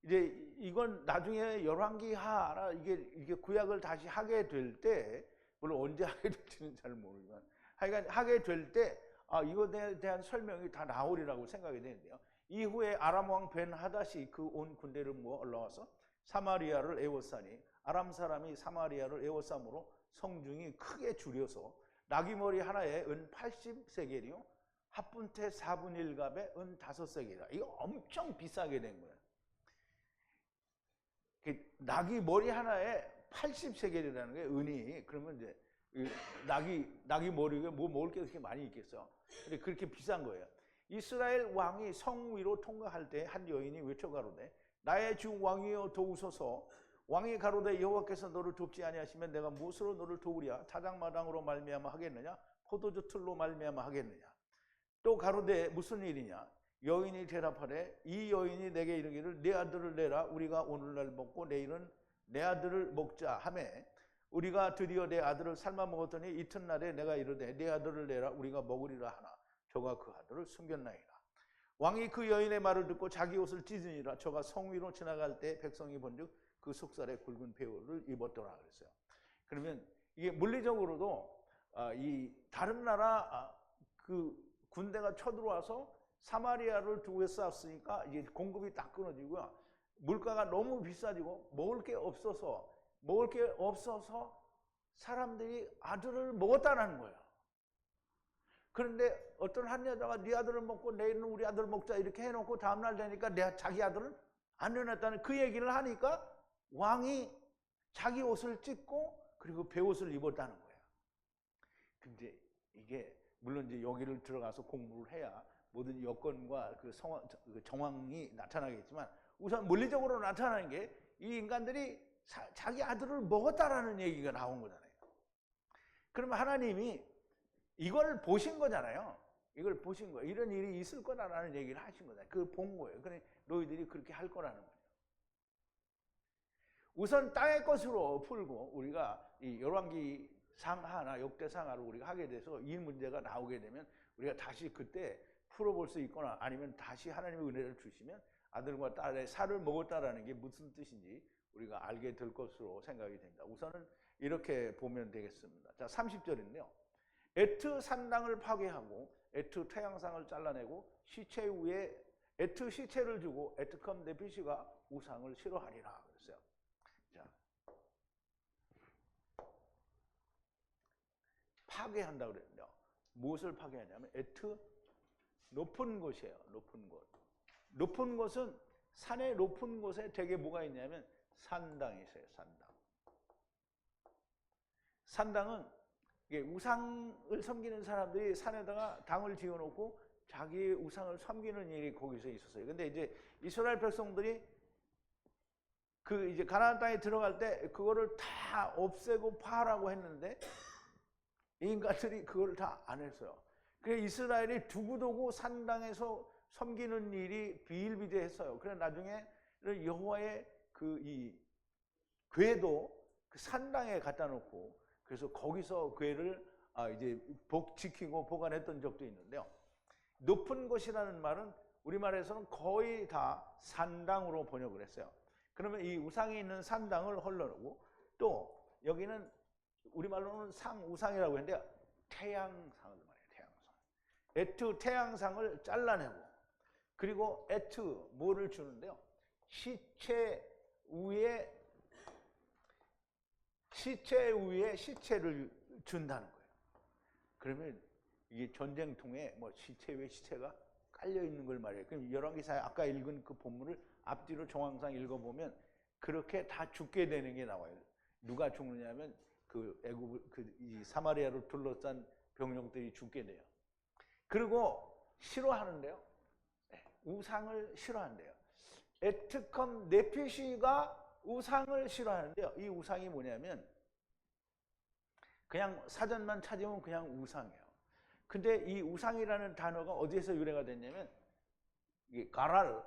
이제 이건 나중에 열왕기하라 이게 구약을 다시 하게 될 때, 물론 언제 하게 될지는 잘 모르지만 하여간 하게 될 때 이것에 대한 설명이 다 나오리라고 생각이 되는데요. 이후에 아람 왕 벤 하닷이 그 온 군대를 모아 올라와서 사마리아를 에워싸니 아람 사람이 사마리아를 에워싸므로 성중이 크게 줄여서 나귀머리 하나에 은 80세겔이요 합분태 4분의 1갑에 은 5세겔이다. 이거 엄청 비싸게 된 거예요. 나귀머리 하나에 80세겔이라는 게 은이, 그러면 이제 나귀 머리에 뭐 먹을 게 그렇게 많이 있겠어. 근데 그렇게 비싼 거예요. 이스라엘 왕이 성 위로 통과할 때 한 여인이 외쳐가로되 나의 주 왕이여 도우소서. 왕이 가로되 여호와께서 너를 돕지 아니하시면 내가 무엇으로 너를 도우랴? 타작마당으로 말미암아 하겠느냐? 포도주 틀로 말미암아 하겠느냐? 또 가로되 무슨 일이냐? 여인이 대답하되 이 여인이 내게 이르기를 내 아들을 내라. 우리가 오늘날 먹고 내일은 내 아들을 먹자 하매 우리가 드디어 내 아들을 삶아 먹었더니 이튿날에 내가 이르되 내 아들을 내라. 우리가 먹으리라 하나 저가 그 아들을 숨겼나이다. 왕이 그 여인의 말을 듣고 자기 옷을 찢으니라. 저가 성 위로 지나갈 때 백성이 본즉 그 속살에 굵은 배옷을 입었더라 그랬어요. 그러면 이게 물리적으로도 이 다른 나라 그 군대가 쳐들어와서 사마리아를 두고 싸웠으니까 이제 공급이 딱 끊어지고요. 물가가 너무 비싸지고 먹을 게 없어서 사람들이 아들을 먹었다는 거예요. 그런데 어떤 한 여자가 네 아들을 먹고 내일은 우리 아들 먹자 이렇게 해놓고 다음날 되니까 자기 아들을 안 내놨다는 그 얘기를 하니까 왕이 자기 옷을 찢고 그리고 배옷을 입었다는 거예요. 근데 이게 물론 이제 여기를 들어가서 공부를 해야 모든 여건과 그 정황이 나타나겠지만 우선 물리적으로 나타나는 게 이 인간들이 자기 아들을 먹었다라는 얘기가 나온 거잖아요. 그러면 하나님이 이걸 보신 거잖아요. 이걸 보신 거예요. 이런 일이 있을 거라는 얘기를 하신 거잖아요. 그걸 본 거예요. 그래 너희들이 그렇게 할 거라는 거예요. 우선 땅의 것으로 풀고 우리가 이 열왕기 상하나 역대상하를 우리가 하게 돼서 이 문제가 나오게 되면 우리가 다시 그때 풀어볼 수 있거나 아니면 다시 하나님의 은혜를 주시면 아들과 딸의 살을 먹었다라는 게 무슨 뜻인지 우리가 알게 될 것으로 생각이 됩니다. 우선은 이렇게 보면 되겠습니다. 자, 30절인데요. 에트 산당을 파괴하고 에트 태양상을 잘라내고 시체 위에 에트 시체를 주고 에트컴 네피시가 우상을 싫어하리라 그랬어요. 자, 파괴한다 그랬는데요. 무엇을 파괴하냐면 에트 높은 곳이에요. 높은 곳. 높은 곳은 산의 높은 곳에 되게 뭐가 있냐면 산당이 있어요. 산당. 산당은 우상을 섬기는 사람들이 산에다가 당을 지어놓고 자기의 우상을 섬기는 일이 거기서 있었어요. 근데 이제 이스라엘 백성들이 그 이제 가나안 땅에 들어갈 때 그거를 다 없애고 파라고 했는데 인간들이 그걸 다 안 했어요. 그래서 이스라엘이 두고두고 산당에서 섬기는 일이 비일비재했어요. 그래서 나중에 여호와의 그 이 궤도 그 산당에 갖다 놓고 그래서 거기서 궤를 이제 지키고 보관했던 적도 있는데요. 높은 곳이라는 말은 우리말에서는 거의 다 산당으로 번역을 했어요. 그러면 이 우상이 있는 산당을 헐러놓고 또 여기는 우리말로는 우상이라고 했는데 태양상을 말해요. 태양상. 에트 태양상을 잘라내고 그리고 에트 뭐를 주는데요. 시체 위에 시체를 준다는 거예요. 그러면 이게 전쟁통에 뭐 시체 위에 시체가 깔려 있는 걸 말해요. 그럼 열왕기사에 아까 읽은 그 본문을 앞뒤로 정황상 읽어보면 그렇게 다 죽게 되는 게 나와요. 누가 죽느냐면 그 이 사마리아로 둘러싼 병력들이 죽게 돼요. 그리고 싫어하는데요. 우상을 싫어한대요. 에트컴 네피시가 우상을 싫어하는데요. 이 우상이 뭐냐면 그냥 사전만 찾으면 그냥 우상이에요. 근데 이 우상이라는 단어가 어디에서 유래가 됐냐면 이게 가랄,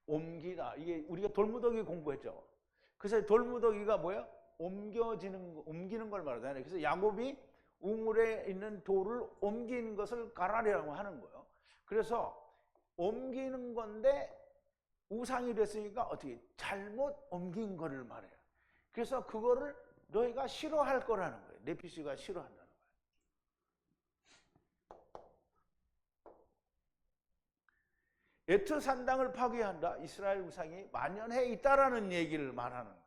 옮기다. 이게 우리가 돌무더기 공부했죠. 그래서 돌무더기가 뭐야? 옮기는 걸 말하잖아요. 그래서 야곱이 우물에 있는 돌을 옮기는 것을 가랄이라고 하는 거예요. 그래서 옮기는 건데 우상이 됐으니까 어떻게 잘못 옮긴 거를 말해요. 그래서 그거를 너희가 싫어할 거라는 거예요. 네피시가 싫어한다는 거예요. 에트 산당을 파괴한다. 이스라엘 우상이 만연해 있다라는 얘기를 말하는 거예요.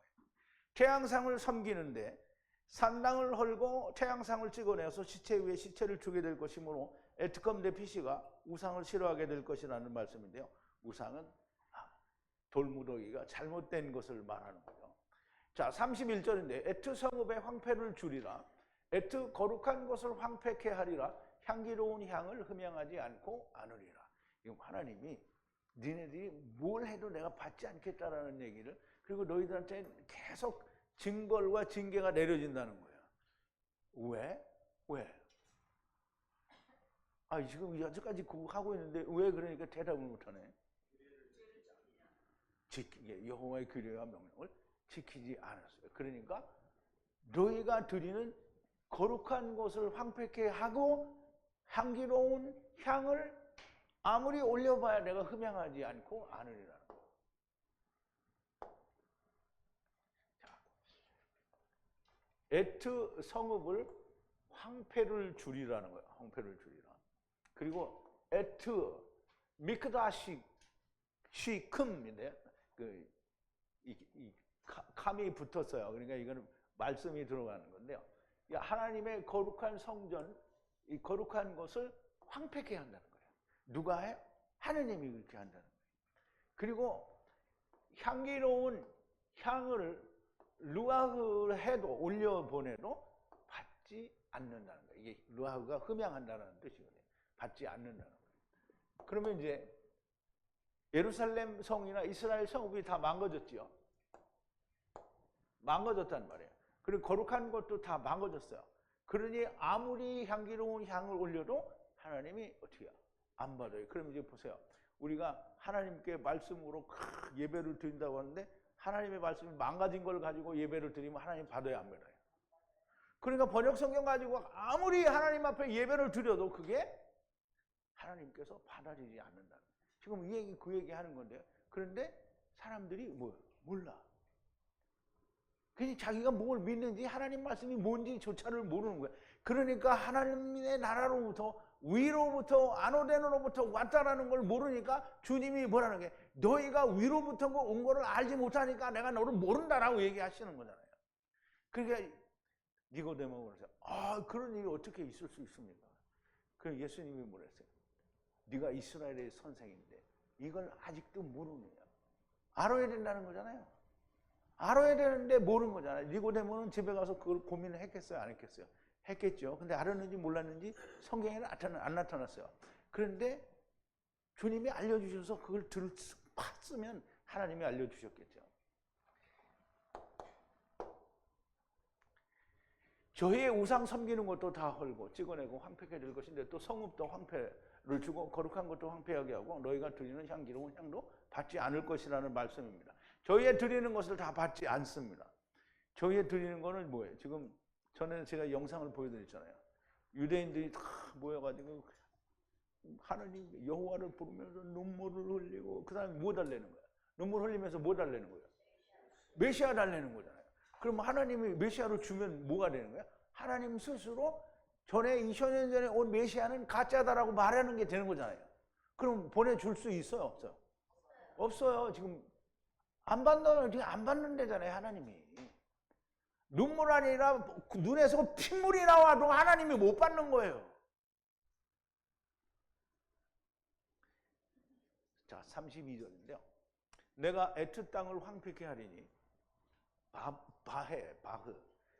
태양상을 섬기는데 산당을 헐고 태양상을 찍어내서 시체 위에 시체를 주게 될 것이므로 에트컴 네피시가 우상을 싫어하게 될 것이라는 말씀인데요. 우상은 돌무더기가 잘못된 것을 말하는 거예요. 자, 31절인데 에트 성읍의 황폐를 줄이라. 에트 거룩한 것을 황폐케 하리라. 향기로운 향을 흠양하지 않고 안으리라. 이거 하나님이 니네들이 뭘 해도 내가 받지 않겠다라는 얘기를, 그리고 너희들한테 계속 징벌과 징계가 내려진다는 거예요. 왜? 지금 여태까지 그거 하고 있는데 왜 그러니까 대답을 못하네. 여호와의 규례와 명령을 지키지 않았어요. 그러니까 너희가 드리는 거룩한 것을 황폐케 하고 향기로운 향을 아무리 올려봐야 내가 흠양하지 않고 않으리라. 에트 성읍을 황폐를 줄이라는 거예요. 황폐를 줄이라. 그리고 에트 미크다시 시큼인데 캄이 붙었어요. 그러니까 이거는 말씀이 들어가는 건데요. 하나님의 거룩한 성전, 이 거룩한 것을 황폐케 한다는 거예요. 누가 해요? 하느님이 그렇게 한다는 거예요. 그리고 향기로운 향을 루아흐를 해도 올려보내도 받지 않는다는 거예요. 이게 루아흐가 흠양한다는 뜻이거든요. 받지 않는다는 거예요. 그러면 이제 예루살렘 성이나 이스라엘 성읍이 다 망가졌지요. 망가졌단 말이에요. 그리고 거룩한 것도 다 망가졌어요. 그러니 아무리 향기로운 향을 올려도 하나님이 어떻게 해요? 안 받아요. 그럼 이제 보세요. 우리가 하나님께 말씀으로 예배를 드린다고 하는데 하나님의 말씀이 망가진 걸 가지고 예배를 드리면 하나님 받아요, 안 받아요? 그러니까 번역 성경 가지고 아무리 하나님 앞에 예배를 드려도 그게 하나님께서 받아들이지 않는다는 거예요. 지금 이 얘기 그 얘기 하는 건데요. 그런데 사람들이 몰라. 그냥 자기가 뭘 믿는지 하나님 말씀이 뭔지조차를 모르는 거예요. 그러니까 하나님의 나라로부터 위로부터 아노덴으로부터 왔다라는 걸 모르니까 주님이 뭐라는 게 너희가 위로부터 온 거를 알지 못하니까 내가 너를 모른다라고 얘기하시는 거잖아요. 그러니까 니고데모가 그래서 그런 일이 어떻게 있을 수 있습니까? 그럼 예수님이 뭐랬어요? 네가 이스라엘의 선생인데 이걸 아직도 모르느냐? 알아야 된다는 거잖아요. 알아야 되는데 모르는 거잖아요. 니고데모는 집에 가서 그걸 고민을 했겠어요? 안 했겠어요? 했겠죠. 근데 알았는지 몰랐는지 성경에는 안 나타났어요. 그런데 주님이 알려주셔서 그걸 봤으면 하나님이 알려주셨겠죠. 저희의 우상 섬기는 것도 다 헐고 찍어내고 황폐케 될 것인데 또 성읍도 황폐를 주고 거룩한 것도 황폐하게 하고 너희가 드리는 향기로운 향도 받지 않을 것이라는 말씀입니다. 저희의 드리는 것을 다 받지 않습니다. 저희의 드리는 거는 뭐예요? 지금 전에 제가 영상을 보여드렸잖아요. 유대인들이 다 모여가지고 하나님 여호와를 부르면서 눈물을 흘리고 그 사람이 뭐 달래는 거야? 눈물 흘리면서 뭐 달래는 거예요? 메시아 달래는 거잖아요. 그럼 하나님이 메시아를 주면 뭐가 되는 거야? 하나님 스스로 전에 2000년 전에 온 메시아는 가짜다라고 말하는 게 되는 거잖아요. 그럼 보내줄 수 있어요? 없어요? 없어요. 지금 안 받는, 지금 안 받는 데잖아요, 하나님이. 눈물 아니라 눈에서 핏물이 나와도 하나님이 못 받는 거예요. 자, 32절인데요. 내가 에트 땅을 황폐케 하리니 바흐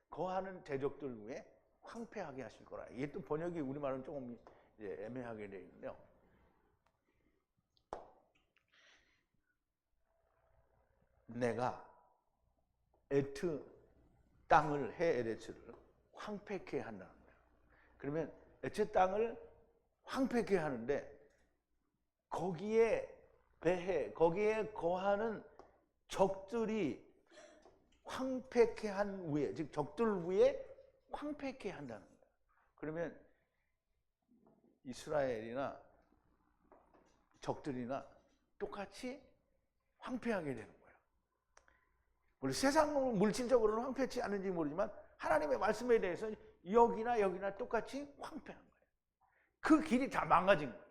거하는 대적들 위에 황폐하게 하실 거라. 이게 또 번역이 우리말은 조금 이제 애매하게 되어 있는데요. 내가 에트 땅을 헤에레츠를 황폐케 한다는 거예요. 그러면 에트 땅을 황폐케 하는데 거기에 거기에 거하는 적들이 황폐케 한 후에, 즉 적들 위에 황폐케 한다는 거예요. 그러면 이스라엘이나 적들이나 똑같이 황폐하게 되는 거예요. 물론 세상 물질적으로는 황폐치 않은지 모르지만 하나님의 말씀에 대해서 여기나 똑같이 황폐한 거예요. 그 길이 다 망가진 거예요.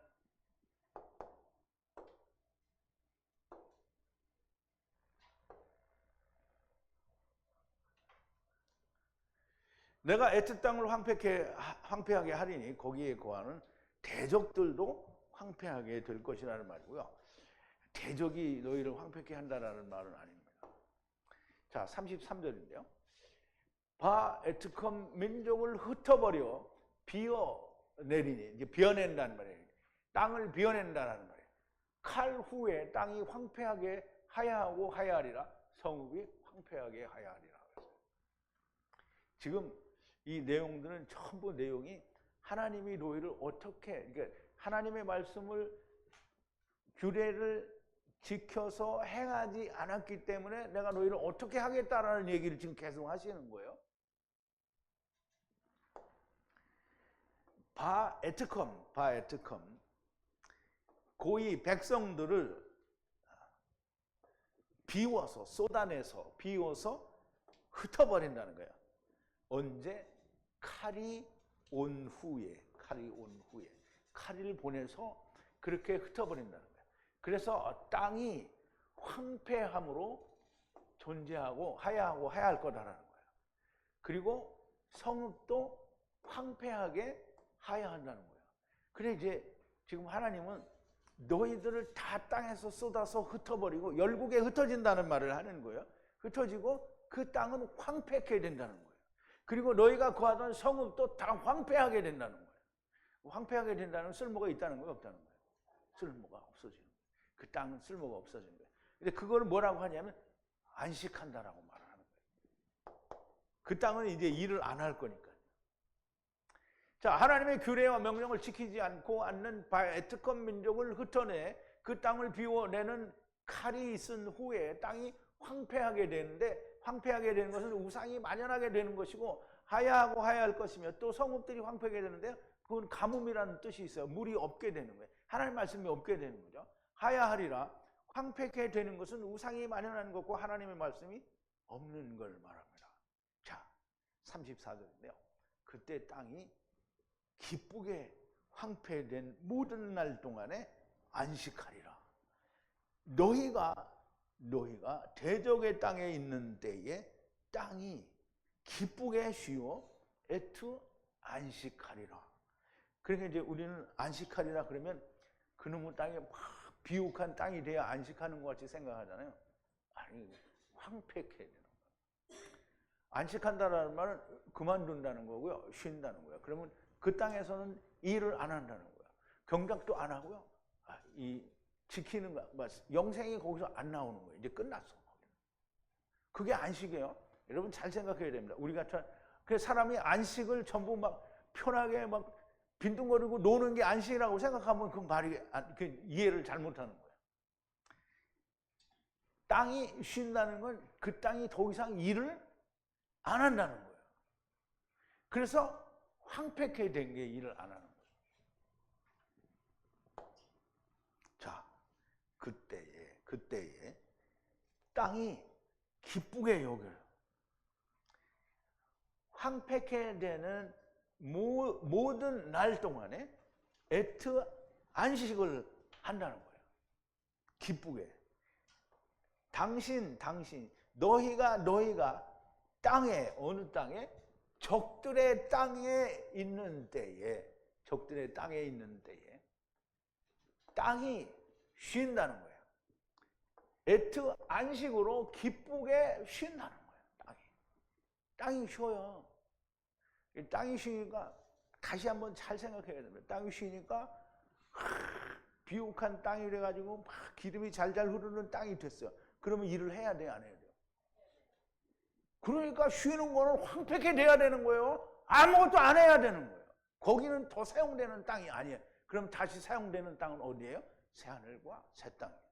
내가 에트 땅을 황폐하게 하리니 거기에 거하는 대적들도 황폐하게 될 것이라는 말이고요. 대적이 너희를 황폐케 한다라는 말은 아닙니다. 자, 33절인데요. 바 에트컴 민족을 흩어버려 비어내리니, 이제 비어낸다는 말이에요. 땅을 비어낸다는 말이에요. 칼 후에 땅이 황폐하게 하야하고 하야하리라. 성읍이 황폐하게 하야하리라. 지금 이 내용들은 전부 내용이 하나님이 너희를 어떻게, 그러니까 하나님의 말씀을 규례를 지켜서 행하지 않았기 때문에 내가 너희를 어떻게 하겠다라는 얘기를 지금 계속 하시는 거예요. 바 에트컴 고이 백성들을 비워서 쏟아내서 비워서 흩어버린다는 거예요. 언제? 칼이 온 후에 칼을 보내서 그렇게 흩어버린다는 거예요. 그래서 땅이 황폐함으로 존재하고 하야하고 하야할 거다라는 거예요. 그리고 성읍도 황폐하게 하야한다는 거예요. 그래 이제 지금 하나님은 너희들을 다 땅에서 쏟아서 흩어버리고 열국에 흩어진다는 말을 하는 거예요. 흩어지고 그 땅은 황폐케 된다는 거예요. 그리고 너희가 거하던 성읍도 다 황폐하게 된다는 거예요. 황폐하게 된다는 쓸모가 있다는 거예요, 없다는 거예요? 쓸모가 없어지는 거예요. 그 땅은 쓸모가 없어지는 거예요. 근데 그걸 뭐라고 하냐면 안식한다라고 말을 하는 거예요. 그 땅은 이제 일을 안 할 거니까. 자, 하나님의 규례와 명령을 지키지 않는 에트컴 민족을 흩어내 그 땅을 비워내는 칼이 있은 후에 땅이 황폐하게 되는데, 황폐하게 되는 것은 우상이 만연하게 되는 것이고 하야하고 하야할 것이며, 또 성읍들이 황폐하게 되는데 그건 가뭄이라는 뜻이 있어요. 물이 없게 되는 거예요. 하나님 말씀이 없게 되는 거죠. 하야하리라. 황폐하게 되는 것은 우상이 만연한 것고 하나님의 말씀이 없는 걸 말합니다. 자, 34절인데요. 그때 땅이 기쁘게 황폐된 모든 날 동안에 안식하리라. 너희가 대적의 땅에 있는 때에 땅이 기쁘게 쉬어 에트 안식하리라. 그러니까 이제 우리는 안식하리라 그러면 그놈의 땅이 막 비옥한 땅이 돼야 안식하는 것 같이 생각하잖아요. 아니, 황폐케 되는 거예요. 안식한다라는 말은 그만둔다는 거고요, 쉰다는 거예요. 그러면 그 땅에서는 일을 안 한다는 거예요. 경작도 안 하고요. 이 지키는 거, 영생이 거기서 안 나오는 거예요. 이제 끝났어. 그게 안식이에요. 여러분 잘 생각해야 됩니다. 우리가 그래서 사람이 안식을 전부 막 편하게 막 빈둥거리고 노는 게 안식이라고 생각하면 그 말이 그 이해를 잘못하는 거예요. 땅이 쉰다는 건 그 땅이 더 이상 일을 안 한다는 거예요. 그래서 황폐케 된 게 일을 안 하는 거예요. 자, 그때에 땅이 기쁘게 여겨요. 황폐케 되는 모든 날 동안에 애트 안식을 한다는 거예요. 기쁘게. 당신 너희가 땅에, 어느 땅에? 적들의 땅에 있는 때에 땅이 쉰다는 거예요. 애트 안식으로 기쁘게 쉰다는 거예요. 땅이 쉬어요. 땅이 쉬니까 다시 한번 잘 생각해야 됩니다. 땅이 쉬니까 비옥한 땅이 돼가지고 막 기름이 잘잘 흐르는 땅이 됐어요. 그러면 일을 해야 돼요, 안 해야 돼요? 그러니까 쉬는 거는 황폐케 돼야 되는 거예요. 아무것도 안 해야 되는 거예요. 거기는 더 사용되는 땅이 아니에요. 그럼 다시 사용되는 땅은 어디예요? 새하늘과 새 땅이에요.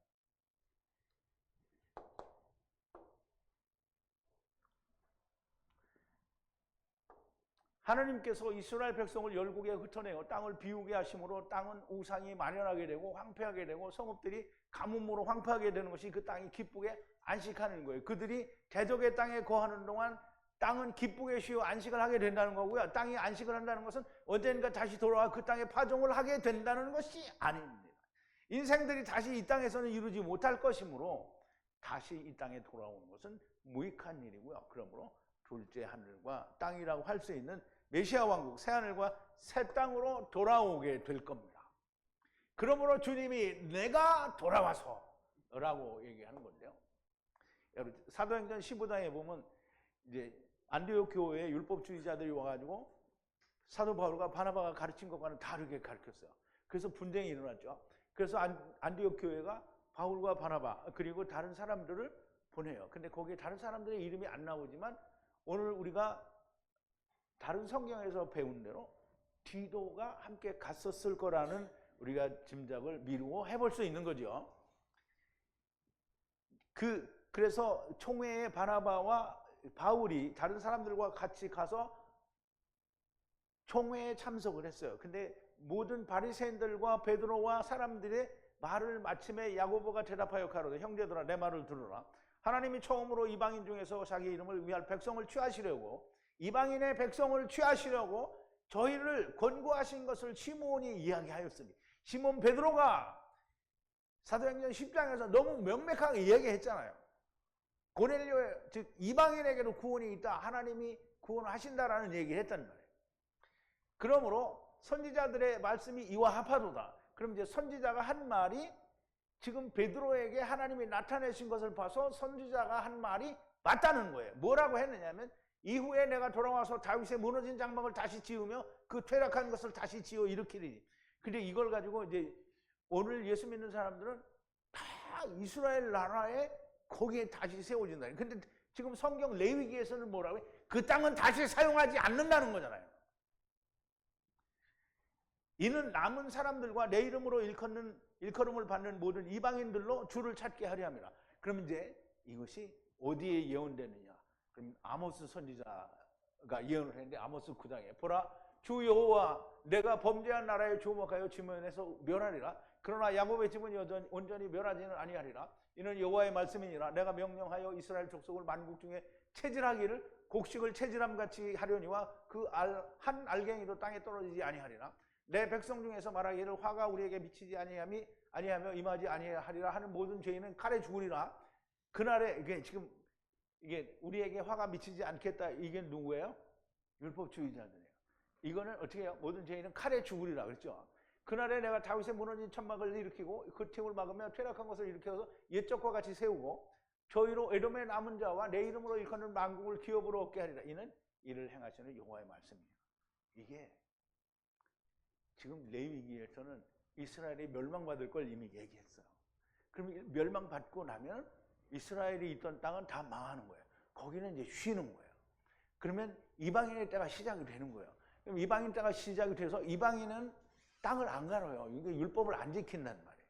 하나님께서 이스라엘 백성을 열국에 흩어내어 땅을 비우게 하심으로 땅은 우상이 만연하게 되고 황폐하게 되고 성읍들이 가뭄으로 황폐하게 되는 것이 그 땅이 기쁘게 안식하는 거예요. 그들이 대적의 땅에 거하는 동안 땅은 기쁘게 쉬어 안식을 하게 된다는 거고요. 땅이 안식을 한다는 것은 언젠가 다시 돌아와 그 땅에 파종을 하게 된다는 것이 아닙니다. 인생들이 다시 이 땅에서는 이루지 못할 것이므로 다시 이 땅에 돌아오는 것은 무익한 일이고요. 그러므로 둘째 하늘과 땅이라고 할 수 있는 메시아 왕국, 새하늘과 새 땅으로 돌아오게 될 겁니다. 그러므로 주님이 내가 돌아와서 라고 얘기하는 건데요. 여러분, 사도행전 15장에 보면 이제 안디옥 교회에 율법주의자들이 와가지고 사도 바울과 바나바가 가르친 것과는 다르게 가르쳤어요. 그래서 분쟁이 일어났죠. 그래서 안디옥 교회가 바울과 바나바 그리고 다른 사람들을 보내요. 근데 거기에 다른 사람들의 이름이 안 나오지만 오늘 우리가 다른 성경에서 배운 대로 디도가 함께 갔었을 거라는 우리가 짐작을 미루어 해볼 수 있는 거죠. 그래서 총회에 바나바와 바울이 다른 사람들과 같이 가서 총회에 참석을 했어요. 근데 모든 바리새인들과 베드로와 사람들의 말을 마침에 야고보가 대답하여 가로되 형제들아 내 말을 들으라. 하나님이 처음으로 이방인 중에서 자기 이름을 위할 백성을 취하시려고 이방인의 백성을 취하시려고 저희를 권고하신 것을 시몬이 이야기하였으니 시몬 베드로가 사도행전 10장에서 너무 명백하게 이야기했잖아요. 고넬료 즉 이방인에게도 구원이 있다. 하나님이 구원하신다라는 얘기를 했단 말이에요. 그러므로 선지자들의 말씀이 이와 합하도다. 그럼 이제 선지자가 한 말이 지금 베드로에게 하나님이 나타내신 것을 봐서 선지자가 한 말이 맞다는 거예요. 뭐라고 했느냐면 이후에 내가 돌아와서 다윗의 무너진 장막을 다시 지으며 그 퇴락한 것을 다시 지어 일으키리니. 근데 이걸 가지고 이제 오늘 예수 믿는 사람들은 다 이스라엘 나라에 거기에 다시 세워진다. 근데 지금 성경 레위기에서는 뭐라고 해? 그 땅은 다시 사용하지 않는다는 거잖아요. 이는 남은 사람들과 내 이름으로 일컬음을 받는 모든 이방인들로 주를 찾게 하려 함이라. 그럼 이제 이것이 어디에 예언되느냐? 그럼 아모스 선지자가 예언을 했는데 아모스 9장에 보라 주 여호와 내가 범죄한 나라에 조목하여 지면에서 멸하리라. 그러나 야곱의 집은 온전히 멸하지는 아니하리라. 이는 여호와의 말씀이니라. 내가 명령하여 이스라엘 족속을 만국 중에 체질하기를 곡식을 체질함같이 하려니와 그 한 알갱이도 땅에 떨어지지 아니하리라. 내 백성 중에서 말하기를 화가 우리에게 미치지 아니하며 임하지 아니하리라 하는 모든 죄인은 칼에 죽으리라. 그날에 이게 우리에게 화가 미치지 않겠다. 이게 누구예요? 율법주의자들이에요. 이거는 어떻게 해요? 모든 죄인은 칼에 죽으리라 그랬죠. 그날에 내가 다윗의 무너진 천막을 일으키고 그 틈을 막으며 퇴락한 것을 일으켜서 옛적과 같이 세우고 저희로 에돔의 남은 자와 내 이름으로 일컫는 만국을 기업으로 얻게 하리라. 이는 이를 행하시는 여호와의 말씀이에요. 이게 지금 레위기에서는 이스라엘이 멸망받을 걸 이미 얘기했어요. 그럼 멸망받고 나면 이스라엘이 있던 땅은 다 망하는 거예요. 거기는 이제 쉬는 거예요. 그러면 이방인의 때가 시작이 되는 거예요. 그럼 이방인 때가 시작이 돼서 이방인은 땅을 안 갈아요. 이게 율법을 안 지킨단 말이에요.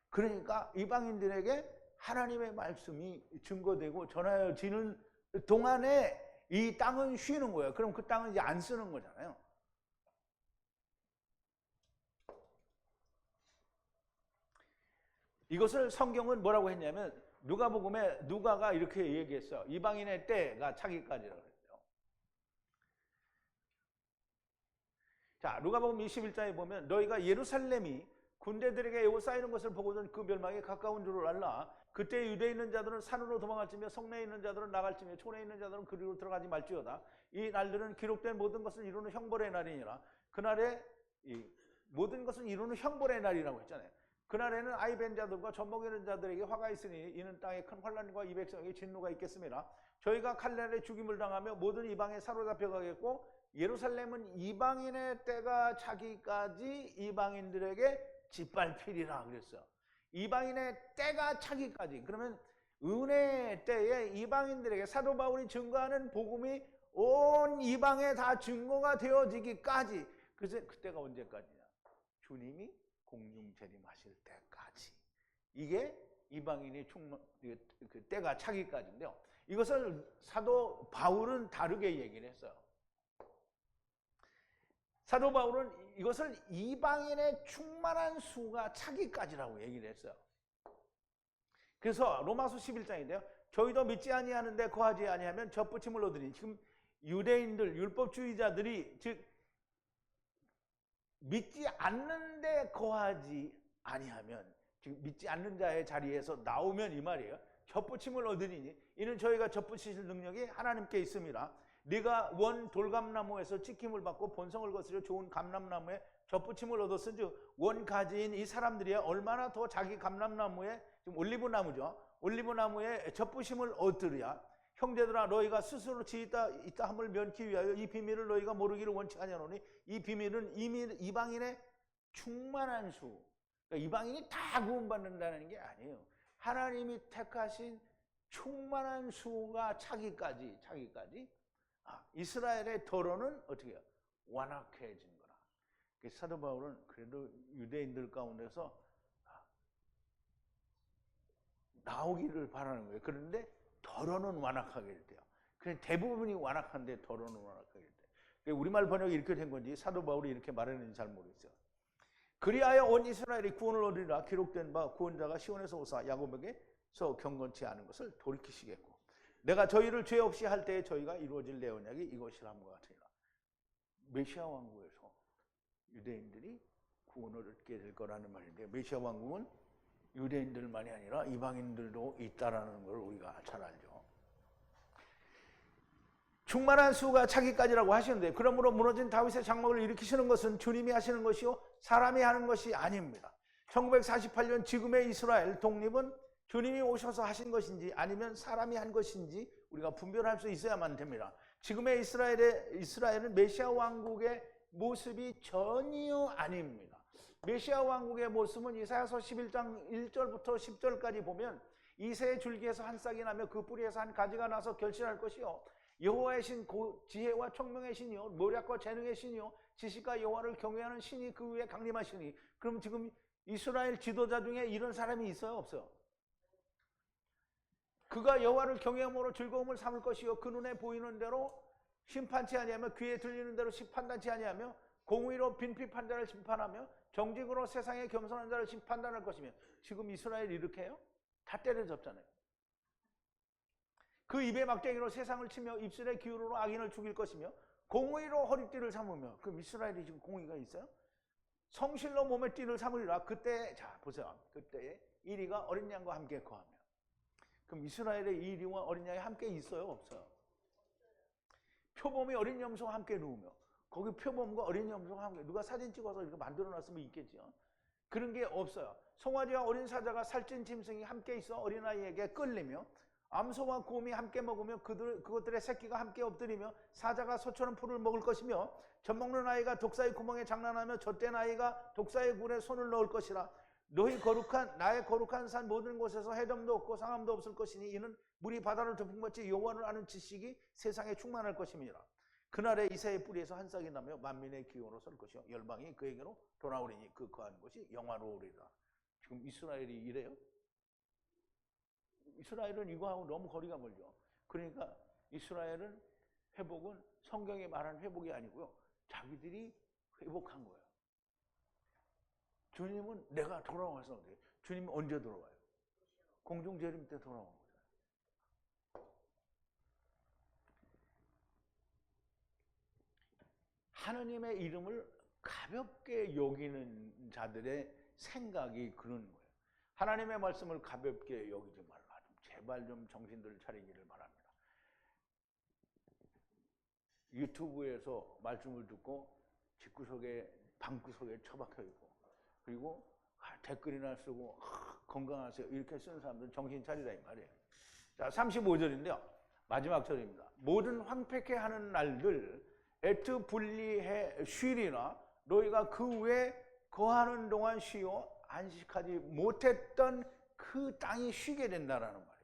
그러니까 이방인들에게 하나님의 말씀이 증거되고 전하여지는 동안에 이 땅은 쉬는 거예요. 그럼 그 땅은 이제 안 쓰는 거잖아요. 이것을 성경은 뭐라고 했냐면 누가복음에 누가가 이렇게 얘기했어요. 이방인의 때가 차기까지라고 했어요. 자, 누가복음 21장에 보면 너희가 예루살렘이 군대들에게 에워싸이는 것을 보고는 그 멸망에 가까운 줄을 알라. 그때 유대에 있는 자들은 산으로 도망갈지며 성내에 있는 자들은 나갈지며 촌에 있는 자들은 그리로 들어가지 말지어다. 이 날들은 기록된 모든 것을 이루는 형벌의 날이니라. 그날에 이 모든 것을 이루는 형벌의 날이라고 했잖아요. 그날에는 아이 벤 자들과 젖먹이는 자들에게 화가 있으니 이는 땅에 큰 환난과 이 백성에게 진노가 있겠습니다. 저희가 칼날에 죽임을 당하며 모든 이방에 사로잡혀가겠고 예루살렘은 이방인의 때가 차기까지 이방인들에게 짓밟히리라 그랬어요. 이방인의 때가 차기까지. 그러면 은혜의 때에 이방인들에게 사도 바울이 증거하는 복음이 온 이방에 다 증거가 되어지기까지. 그래서 그때가 언제까지냐? 주님이 공중 재림하실 때까지. 이게 이방인의 그 때가 차기까지인데요. 이것을 사도 바울은 다르게 얘기를 했어요. 사도 바울은 이것을 이방인의 충만한 수가 차기까지라고 얘기를 했어요. 그래서 로마서 11장인데요. 저희도 믿지 아니하는데 거하지 아니하면 젖붙임을 얻으니. 지금 유대인들, 율법주의자들이 즉 믿지 않는데 거하지 아니하면, 지금 믿지 않는 자의 자리에서 나오면 이 말이에요. 젖붙임을 얻으니 이는 저희가 젖붙이실 능력이 하나님께 있습니다. 네가 원 돌감나무에서 찍힘을 받고 본성을 거스려 좋은 감람나무에 젖붙임을 얻었은즉 원가지인 이 사람들이 얼마나 더 자기 감람나무에, 지금 올리브나무죠, 올리브나무에 젖붙임을 얻으랴. 형제들아 너희가 스스로 지있다 함을 면키 위하여 이 비밀을 너희가 모르기를 원치 아니하노니 이 비밀은 이미 이방인의 충만한 수, 그러니까 이방인이 다 구원받는다는 게 아니에요. 하나님이 택하신 충만한 수가 차기까지. 이스라엘의 더러는 어떻게 해요? 완악해진 거라. 사도 바울은 그래도 유대인들 가운데서 나오기를 바라는 거예요. 그런데 더러는 완악하게 돼요. 그냥 대부분이 완악한데 더러는 완악하게 돼요. 우리말 번역이 이렇게 된 건지 사도 바울이 이렇게 말했는지 잘 모르겠어요. 그리하여 온 이스라엘이 구원을 얻으리라. 기록된 바 구원자가 시온에서 오사 야곱에게서 경건치 않은 것을 돌이키시겠고 내가 저희를 죄 없이 할 때에 저희가 이루어질 내 언약이 이것이라는 것 같으니라. 메시아 왕국에서 유대인들이 구원을 얻게 될 거라는 말인데, 메시아 왕국은 유대인들만이 아니라 이방인들도 있다라는 걸 우리가 잘 알죠. 충만한 수가 차기까지라고 하시는데, 그러므로 무너진 다윗의 장막을 일으키시는 것은 주님이 하시는 것이요 사람이 하는 것이 아닙니다. 1948년 지금의 이스라엘 독립은 주님이 오셔서 하신 것인지 아니면 사람이 한 것인지 우리가 분별할 수 있어야만 됩니다. 지금의 이스라엘은 메시아 왕국의 모습이 전혀 아닙니다. 메시아 왕국의 모습은 이사야서 11장 1절부터 10절까지 보면 이새의 줄기에서 한 싹이 나며 그 뿌리에서 한 가지가 나서 결실할 것이요 여호와의 신 지혜와 총명의 신이요 노력과 재능의 신이요 지식과 여호와를 경외하는 신이 그 위에 강림하시니. 그럼 지금 이스라엘 지도자 중에 이런 사람이 있어요, 없어요? 그가 여호와를 경외함으로 즐거움을 삼을 것이요 그 눈에 보이는 대로 심판치 아니하며 귀에 들리는 대로 심판단치 아니하며 공의로 빈핍한 자를 심판하며 정직으로 세상에 겸손한 자를 심판단할 것이며. 지금 이스라엘이 이렇게 해요? 다 때려잡잖아요. 그 입에 막대기로 세상을 치며 입술의 기울으로 악인을 죽일 것이며 공의로 허리띠를 삼으며. 그럼 이스라엘이 지금 공의가 있어요? 성실로 몸에 띠를 삼으리라. 그때, 자 보세요, 그때에 이리가 어린 양과 함께 거하며. 그럼 이스라엘의 이리와 어린 양이 함께 있어요, 없어요? 표범이 어린 염소와 함께 누우며. 거기 표범과 어린 염소가 함께, 누가 사진 찍어서 이렇게 만들어 놨으면 있겠죠. 그런 게 없어요. 송아지와 어린 사자가 살찐 짐승이 함께 있어 어린아이에게 끌리며 암소와 곰이 함께 먹으며 그것들의 새끼가 함께 엎드리며 사자가 소처럼 풀을 먹을 것이며 젖먹는 아이가 독사의 구멍에 장난하며 젖된 아이가 독사의 굴에 손을 넣을 것이라. 너희 나의 거룩한 산 모든 곳에서 해덤도 없고 상함도 없을 것이니 이는 물이 바다를 덮은 것이 여호와를 아는 지식이 세상에 충만할 것임이니라. 그날에 이새의 뿌리에서 한 싹이 나며 만민의 기원으로 설 것이요 열방이 그에게로 돌아오리니 그 거한 것이 영화로우리라. 지금 이스라엘이 이래요? 이스라엘은 이거하고 너무 거리가 멀죠. 그러니까 이스라엘은 회복은 성경에 말하는 회복이 아니고요, 자기들이 회복한 거예요. 주님은 내가 돌아와서 어때요? 주님이 언제 돌아와요? 공중재림 때 돌아온 거예요. 하느님의 이름을 가볍게 여기는 자들의 생각이 그런 거예요. 하나님의 말씀을 가볍게 여기지 말라. 제발 좀 정신들 차리기를 바랍니다. 유튜브에서 말씀을 듣고 집구석에 방구석에 처박혀 있고, 그리고 댓글이나 쓰고 건강하세요 이렇게 쓰는 사람들은 정신 차리라 이 말이에요. 자, 35절인데요. 마지막 절입니다. 모든 황폐케 하는 날들 애트 분리해 쉬리나 너희가 그 후에 거하는 동안 쉬어 안식하지 못했던 그 땅이 쉬게 된다라는 말이에요.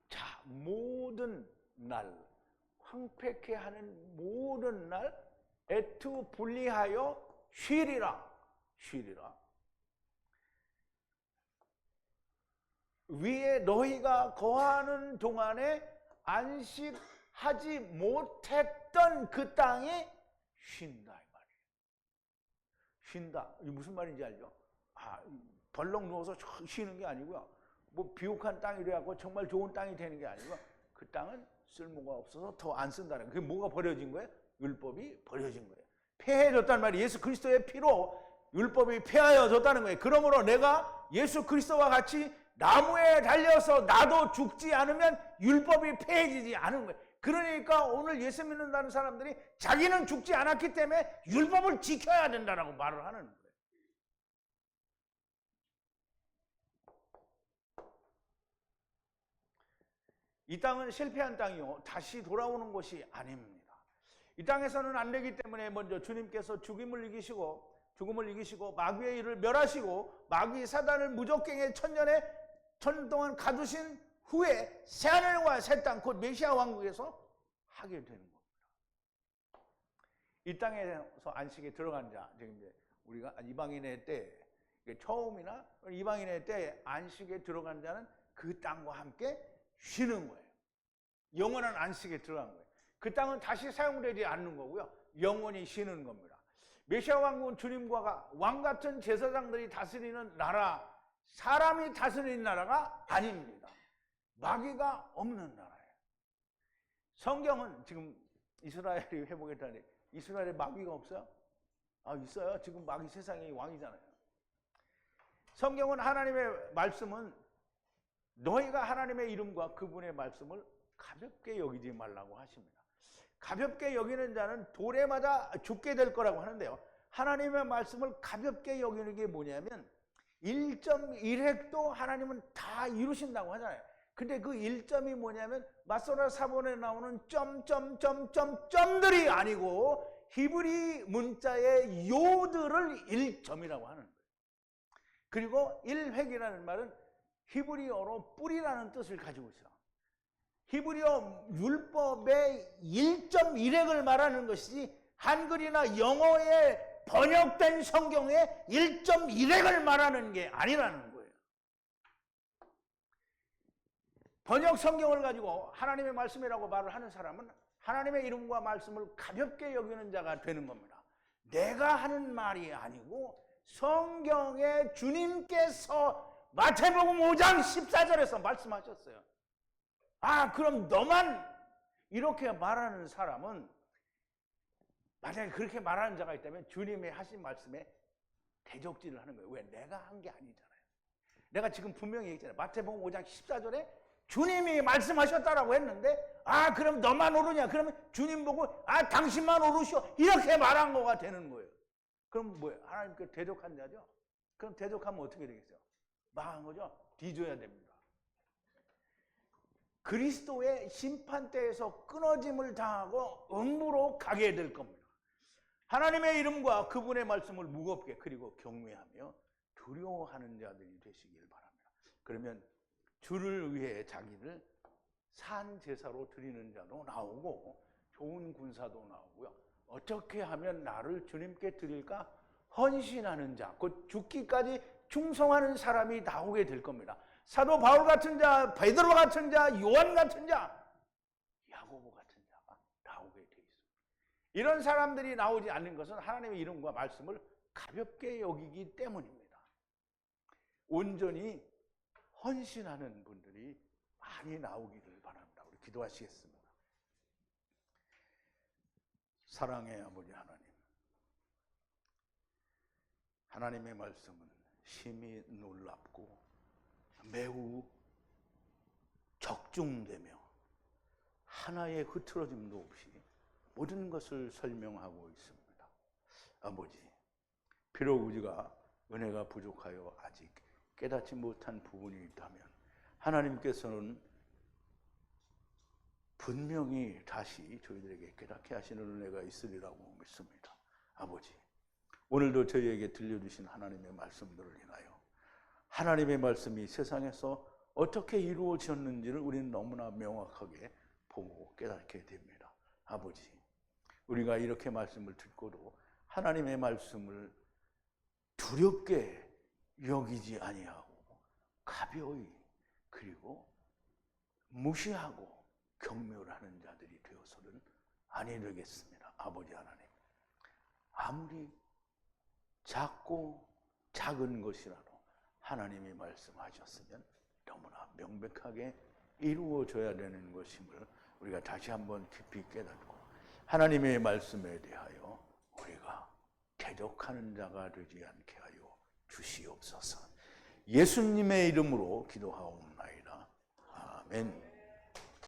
자, 모든 날, 황폐케 하는 모든 날 애투 분리하여 쉬리라. 위에 너희가 거하는 동안에 안식하지 못했던 그 땅에 쉰다 이 말이에요. 쉰다. 이게 무슨 말인지 알죠? 벌렁 누워서 쉬는 게 아니고요. 뭐 비옥한 땅이 돼갖고 정말 좋은 땅이 되는 게 아니고 그 땅은 쓸모가 없어서 더 안 쓴다는 거예요. 그게 뭐가 버려진 거예요? 율법이 버려진 거예요. 폐해졌단 말이에요. 예수 그리스도의 피로 율법이 폐하여졌다는 거예요. 그러므로 내가 예수 그리스도와 같이 나무에 달려서 나도 죽지 않으면 율법이 폐해지지 않은 거예요. 그러니까 오늘 예수 믿는다는 사람들이 자기는 죽지 않았기 때문에 율법을 지켜야 된다라고 말을 하는 거예요. 이 땅은 실패한 땅이요 다시 돌아오는 곳이 아닙니다. 이 땅에서는 안 되기 때문에 먼저 주님께서 죽음을 이기시고 마귀의 일을 멸하시고 마귀 사단을 무적갱의 천년 동안 가두신 후에 새하늘과 새 땅 곧 메시아 왕국에서 하게 되는 겁니다. 이 땅에서 안식에 들어간 자, 지금 이제 우리가 이방인의 때 처음이나 이방인의 때 안식에 들어간 자는 그 땅과 함께 쉬는 거예요. 영원한 안식에 들어간 거예요. 그 땅은 다시 사용되지 않는 거고요. 영원히 쉬는 겁니다. 메시아 왕국은 주님과 왕 같은 제사장들이 다스리는 나라, 사람이 다스리는 나라가 아닙니다. 마귀가 없는 나라예요. 성경은 지금 이스라엘이 회복했다니 이스라엘에 마귀가 없어요? 있어요. 지금 마귀 세상의 왕이잖아요. 성경은 하나님의 말씀은 너희가 하나님의 이름과 그분의 말씀을 가볍게 여기지 말라고 하십니다. 가볍게 여기는 자는 돌에 맞아 죽게 될 거라고 하는데요. 하나님의 말씀을 가볍게 여기는 게 뭐냐면 1.1획도 하나님은 다 이루신다고 하잖아요. 근데 그 1점이 뭐냐면 마소라 사본에 나오는 점들이 아니고 히브리 문자의 요들을 1점이라고 하는 거예요. 그리고 1획이라는 말은 히브리어로 뿌리라는 뜻을 가지고 있어요. 히브리어 율법의 1.1획을 말하는 것이지 한글이나 영어에 번역된 성경의 1.1획을 말하는 게 아니라는 거예요. 번역 성경을 가지고 하나님의 말씀이라고 말을 하는 사람은 하나님의 이름과 말씀을 가볍게 여기는 자가 되는 겁니다. 내가 하는 말이 아니고 성경에 주님께서 마태복음 5장 14절에서 말씀하셨어요. 그럼 너만 이렇게 말하는 사람은 만약에 그렇게 말하는 자가 있다면 주님이 하신 말씀에 대적질을 하는 거예요. 왜? 내가 한 게 아니잖아요. 내가 지금 분명히 얘기했잖아요. 마태복음 5장 14절에 주님이 말씀하셨다라고 했는데 그럼 너만 오르냐? 그러면 주님 보고 당신만 오르시오 이렇게 말한 거가 되는 거예요. 그럼 뭐예요? 하나님께 대적한 자죠? 그럼 대적하면 어떻게 되겠어요? 망한 거죠? 뒤져야 됩니다. 그리스도의 심판대에서 끊어짐을 당하고 음부로 가게 될 겁니다. 하나님의 이름과 그분의 말씀을 무겁게 그리고 경외하며 두려워하는 자들이 되시길 바랍니다. 그러면 주를 위해 자기를 산 제사로 드리는 자도 나오고 좋은 군사도 나오고요. 어떻게 하면 나를 주님께 드릴까 헌신하는 자, 곧 죽기까지 충성하는 사람이 나오게 될 겁니다. 사도 바울 같은 자, 베드로 같은 자, 요한 같은 자, 야고보 같은 자가 나오게 돼 있습니다. 이런 사람들이 나오지 않는 것은 하나님의 이름과 말씀을 가볍게 여기기 때문입니다. 온전히 헌신하는 분들이 많이 나오기를 바랍니다. 우리 기도하시겠습니다. 사랑의 아버지 하나님, 하나님의 말씀은 심히 놀랍고 매우 적중되며 하나의 흐트러짐도 없이 모든 것을 설명하고 있습니다. 아버지, 비록 우리가 은혜가 부족하여 아직 깨닫지 못한 부분이 있다면 하나님께서는 분명히 다시 저희들에게 깨닫게 하시는 은혜가 있으리라고 믿습니다. 아버지, 오늘도 저희에게 들려주신 하나님의 말씀들을 인하여 하나님의 말씀이 세상에서 어떻게 이루어졌는지를 우리는 너무나 명확하게 보고 깨닫게 됩니다. 아버지, 우리가 이렇게 말씀을 듣고도 하나님의 말씀을 두렵게 여기지 아니하고 가벼이 그리고 무시하고 경멸하는 자들이 되어서는 아니 되겠습니다. 아버지 하나님, 아무리 작고 작은 것이라도 하나님이 말씀하셨으면 너무나 명백하게 이루어져야 되는 것임을 우리가 다시 한번 깊이 깨닫고 하나님의 말씀에 대하여 우리가 대적하는 자가 되지 않게 하여 주시옵소서. 예수님의 이름으로 기도하옵나이다. 아멘.